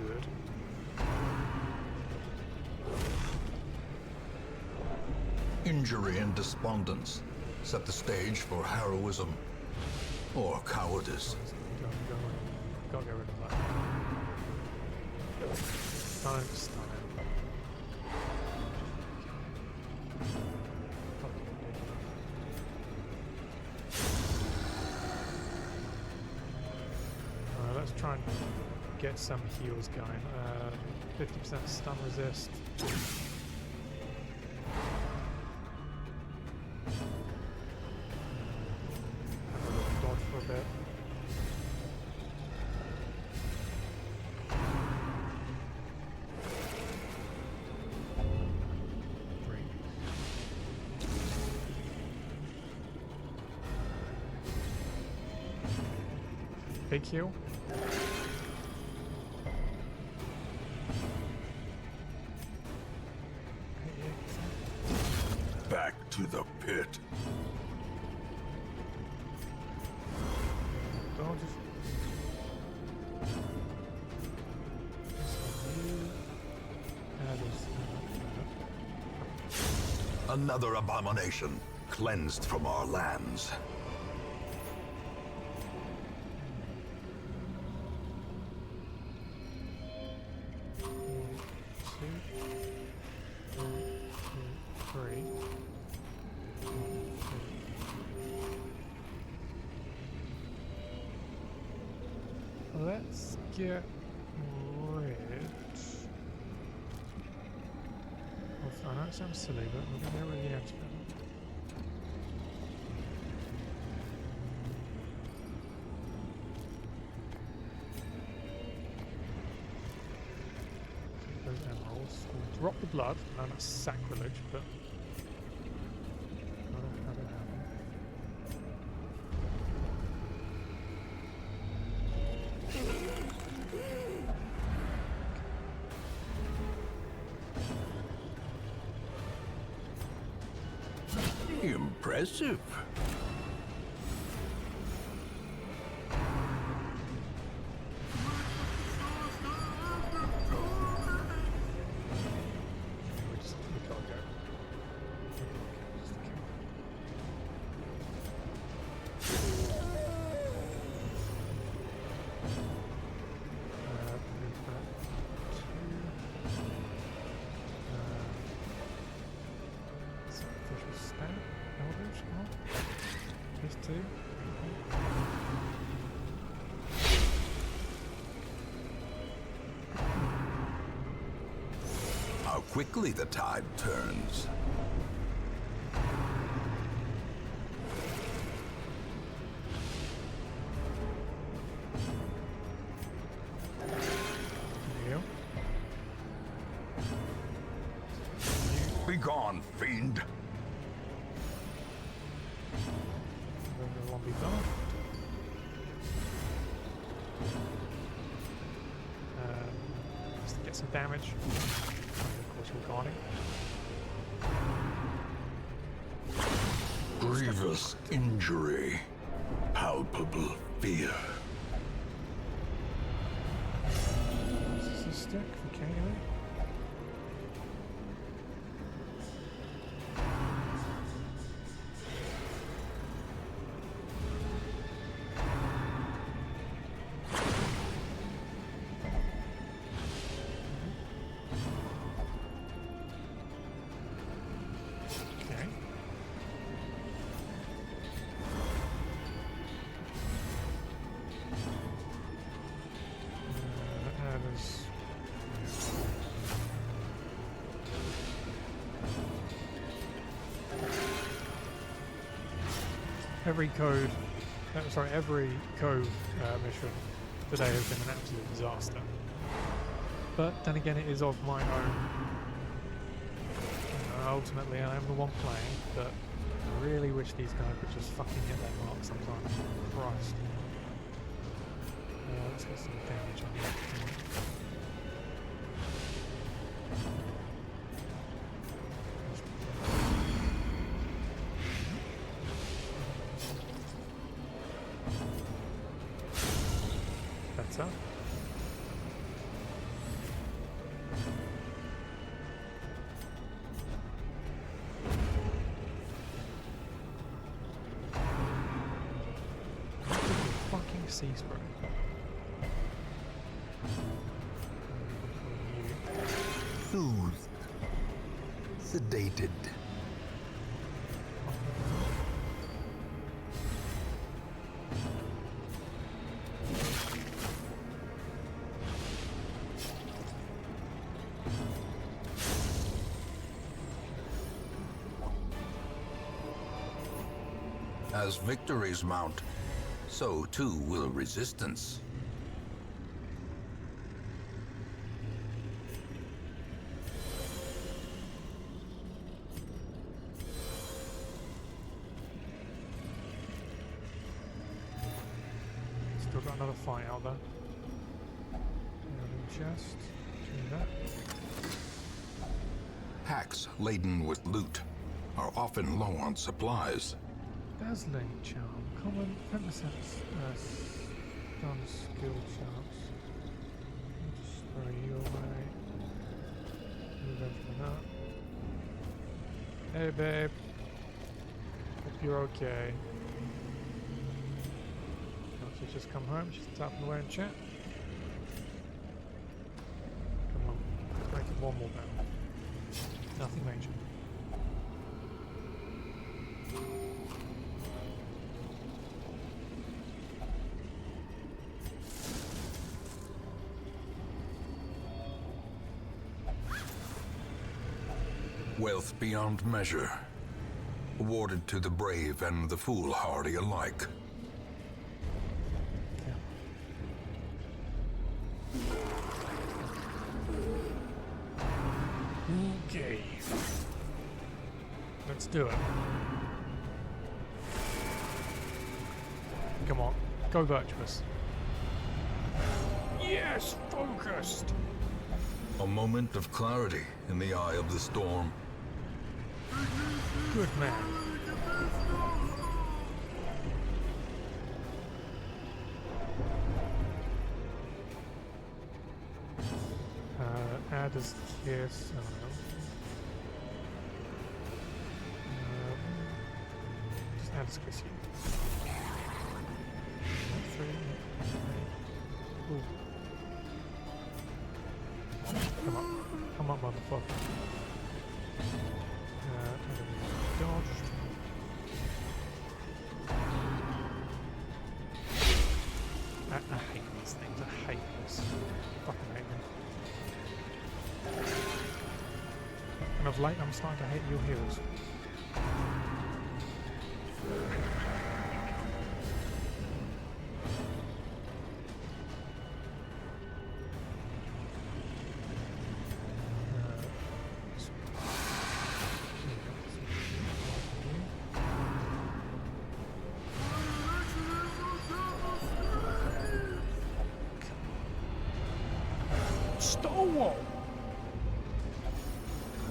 Good. Injury and despondence set the stage for heroism or cowardice. Gotta get rid of that. Don't stun it. Let's try and get some heals going. 50% stun resist. Have a little dodge for a bit. Big heal. Back to the pit. Another abomination cleansed from our lands. Let's get rid of, I know it sounds silly, but we're going to get rid of the expert. Those emeralds. We'll drop the blood. I know that's sacrilege, but I don't have it happen. Impressive. We gotta go. How quickly the tide turns. Be gone, fiend. One be gone. Just to get some damage. Of course, we're guarding. Grievous injury. Palpable fear. Is this a stick for KO? Every cove mission today has been an absolute disaster. But then again, it is of my own. Ultimately, I am the one playing, but I really wish these guys would just fucking hit their mark sometimes. Christ. Let's get some damage on that. Better. Fucking sea spray. Soothed. Sedated. As victories mount, so too will resistance. Still got another fight out there. Chest. Do that. Hacks laden with loot are often low on supplies. Dazzling charm, common 10% stun skill chance. Just throw you away. Move everything up. Hey babe. Hope you're okay. She's just come home, she's tapping away in chat. Come on, let's make it one more battle. Nothing major. Wealth beyond measure, awarded to the brave and the foolhardy alike. Okay. Let's do it. Come on, go virtuous. Yes, focused. A moment of clarity in the eye of the storm. Good man. Adder's Kiss. I don't know. Just Adder's Kiss you. Three. Ooh. Come on. Come on, motherfucker. Dodge. I hate these things. I hate this. Fucking hate them. And of late, I'm starting to hate your heroes.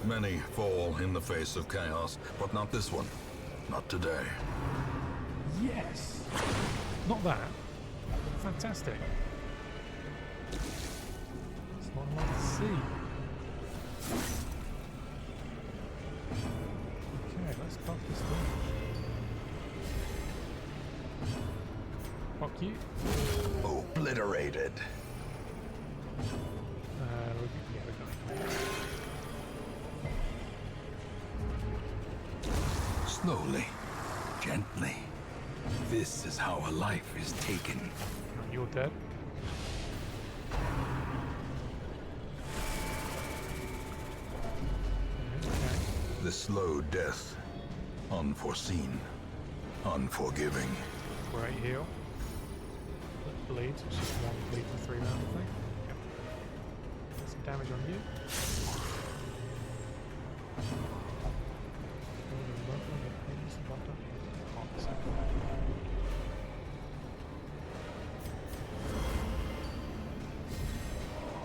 Many fall in the face of chaos, but not this one. Not today. Yes! Not that. Fantastic. That's what I like to see. Okay, let's pop this thing. Fuck you. Obliterated. Slowly, gently. This is how a life is taken. You're dead. Okay. The slow death. Unforeseen. Unforgiving. Right heal. That bleeds. It's just one bleed for 3 rounds, I think. Yep. Get some damage on you.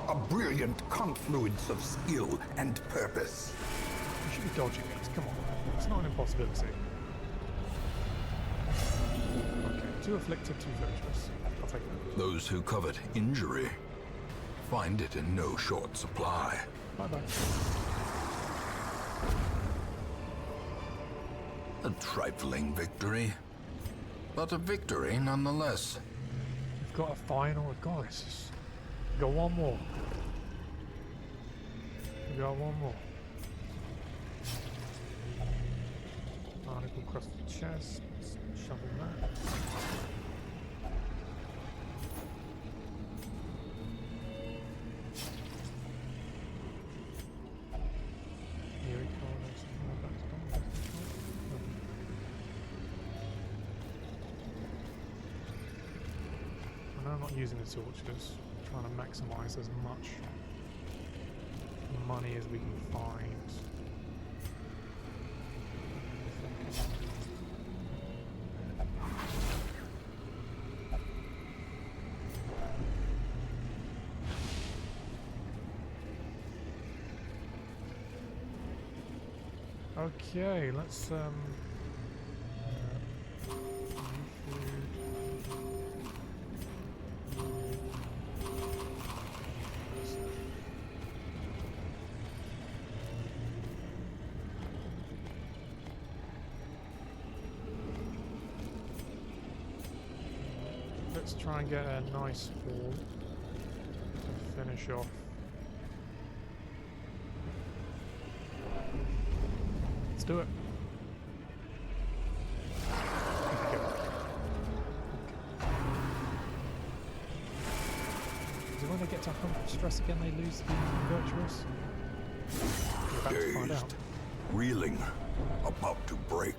A brilliant confluence of skill and purpose. You should be dodging it. Come on. It's not an impossibility. Okay, 2 afflicted, 2 virtuous. I'll take that. Those who covet injury find it in no short supply. Bye-bye. A trifling victory, but a victory nonetheless. We've got a final. God, it's just... We got one more. We got one more. Article across the chest. Shovel that. Here we go. I know I'm not using the torches. I'm trying to maximize as much money as we can find. Okay, let's try and get a nice fall to finish off. Let's do it. Okay. So when they get to 100 stress again, they lose the virtuous? We're about to find out. Dazed, reeling, about to break.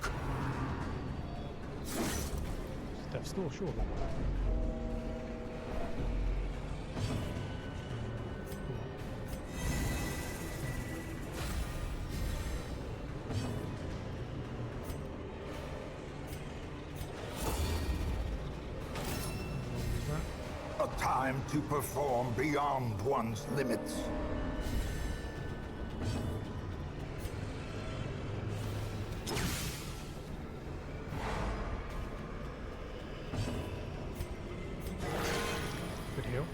Death's door, surely. A time to perform beyond one's limits. Good heal.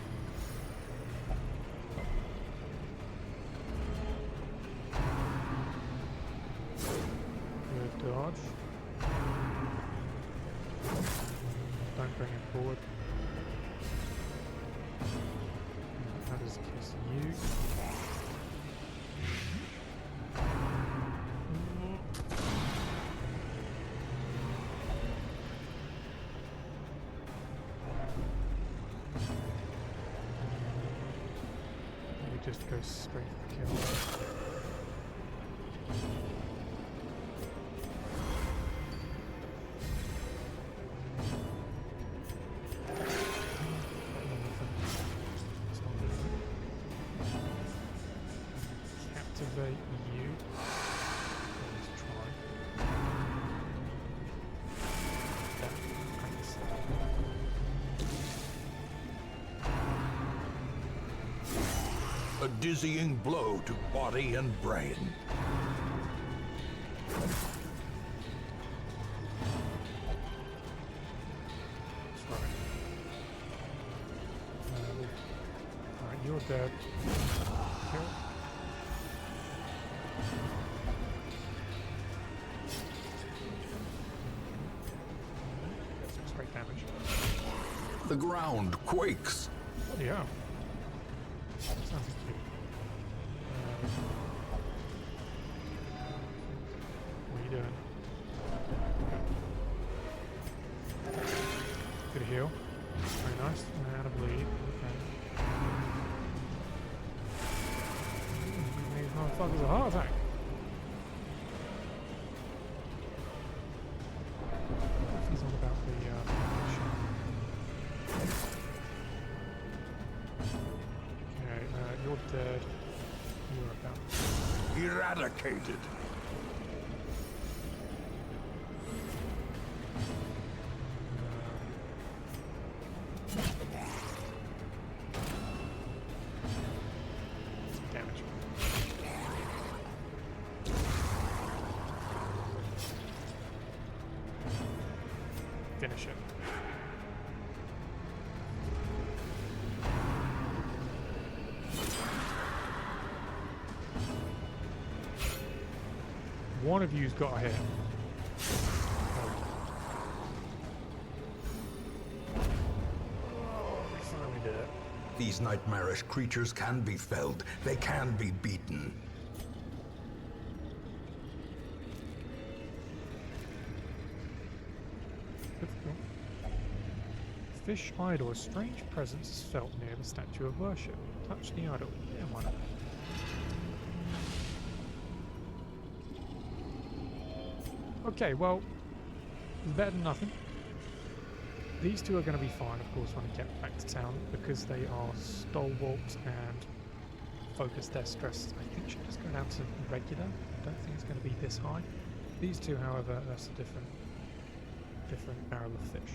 forward. How does it kiss you? Just go straight for the kill. Captivate you. Let's try. Thanks. A dizzying blow to body and brain. Alright, you're dead. Kill. Get some straight damage. The ground quakes. Yeah. Sounds cute. What are you doing? Good heal. Very nice. Out of bleed. Okay. These motherfuckers a heart attack. He's on about the you're dead. You're about Eradicated. some damage. Finish it. One of you's got a hit. We finally did it. These nightmarish creatures can be felled. They can be beaten. Difficult. Fish idol. A strange presence is felt near the statue of worship. Touch the idol. Yeah, why not? Okay, well, it's better than nothing. These two are going to be fine, of course, when I get back to town, because they are stalwart and focus their stress. I think should just go down to regular. I don't think it's going to be this high. These two, however, that's a different barrel of fish.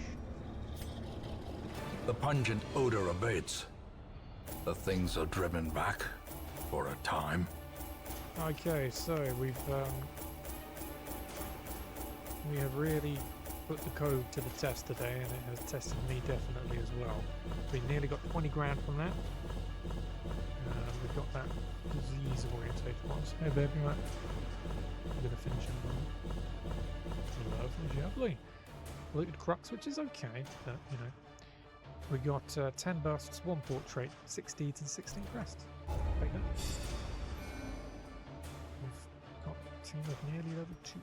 The pungent odor abates. The things are driven back for a time. Okay, so we have really put the code to the test today, and it has tested me definitely as well. We nearly got 20 grand from that. We've got that disease orientated ones. Hey baby, right? I'm gonna finish it. Lovely. Looted crux, which is okay, but you know. We got 10 busts, 1 portrait, 6 deeds, and 16 crests. Take that. We've got a team of nearly level 2.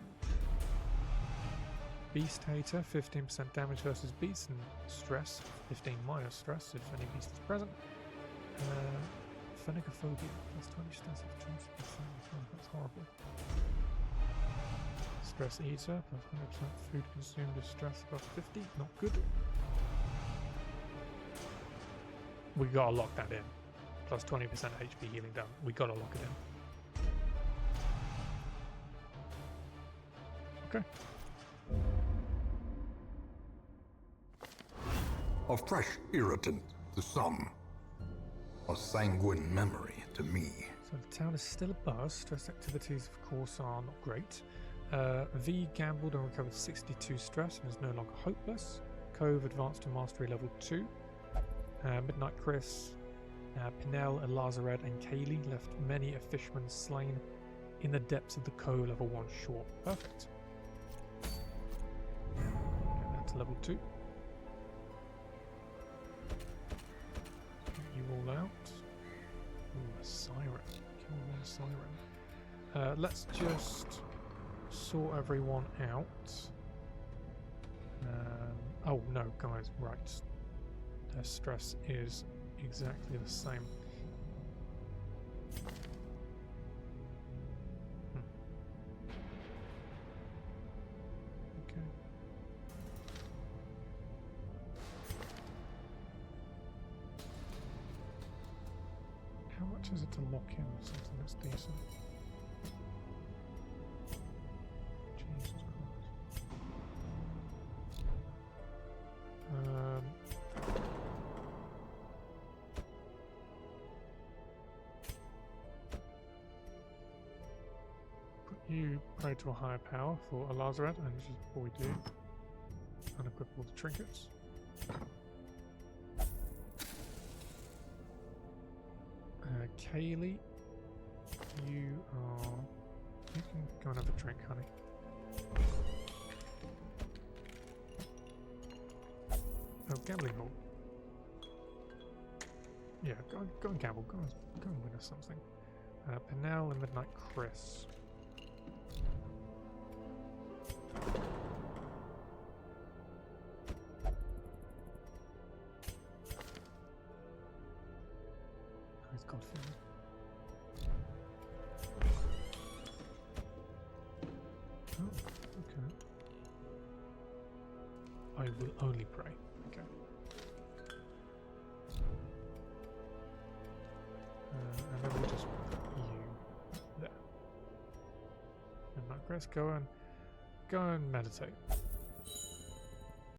Beast Hater, 15% damage versus beast and stress, 15 minus stress if any beast is present. Phenicophobia, plus 20 stress if chance. That's horrible. Stress Eater, plus 100% food consumed if stress above 50, not good. We gotta lock that in. Plus 20% HP healing done. We gotta lock it in. Okay. A fresh irritant to some. A sanguine memory to me. So the town is still a buzz. Stress activities, of course, are not great. V gambled and recovered 62 stress and is no longer hopeless. Cove advanced to mastery level 2. Midnight Chris, Pinel, Lazared, and Kaylee left many a fisherman slain in the depths of the cove level 1 short. Perfect. Get that to level 2. out. Ooh, a siren. Kill one siren. Let's just sort everyone out. Oh no, guys, right. Their stress is exactly the same. Okay. How much is it to lock in something that's decent? Jesus Christ. Put you pray to a higher power for a lazaret, and which is what we do. Unequip all the trinkets. Kaylee, you can go and have a drink, honey. Oh, gambling hall. Yeah, go and gamble. Go and win us something. Penel and Midnight Chris. Oh, he's got feeling. Oh, okay. I will only pray. Okay. And then we'll just put you there. And Chris, go and meditate.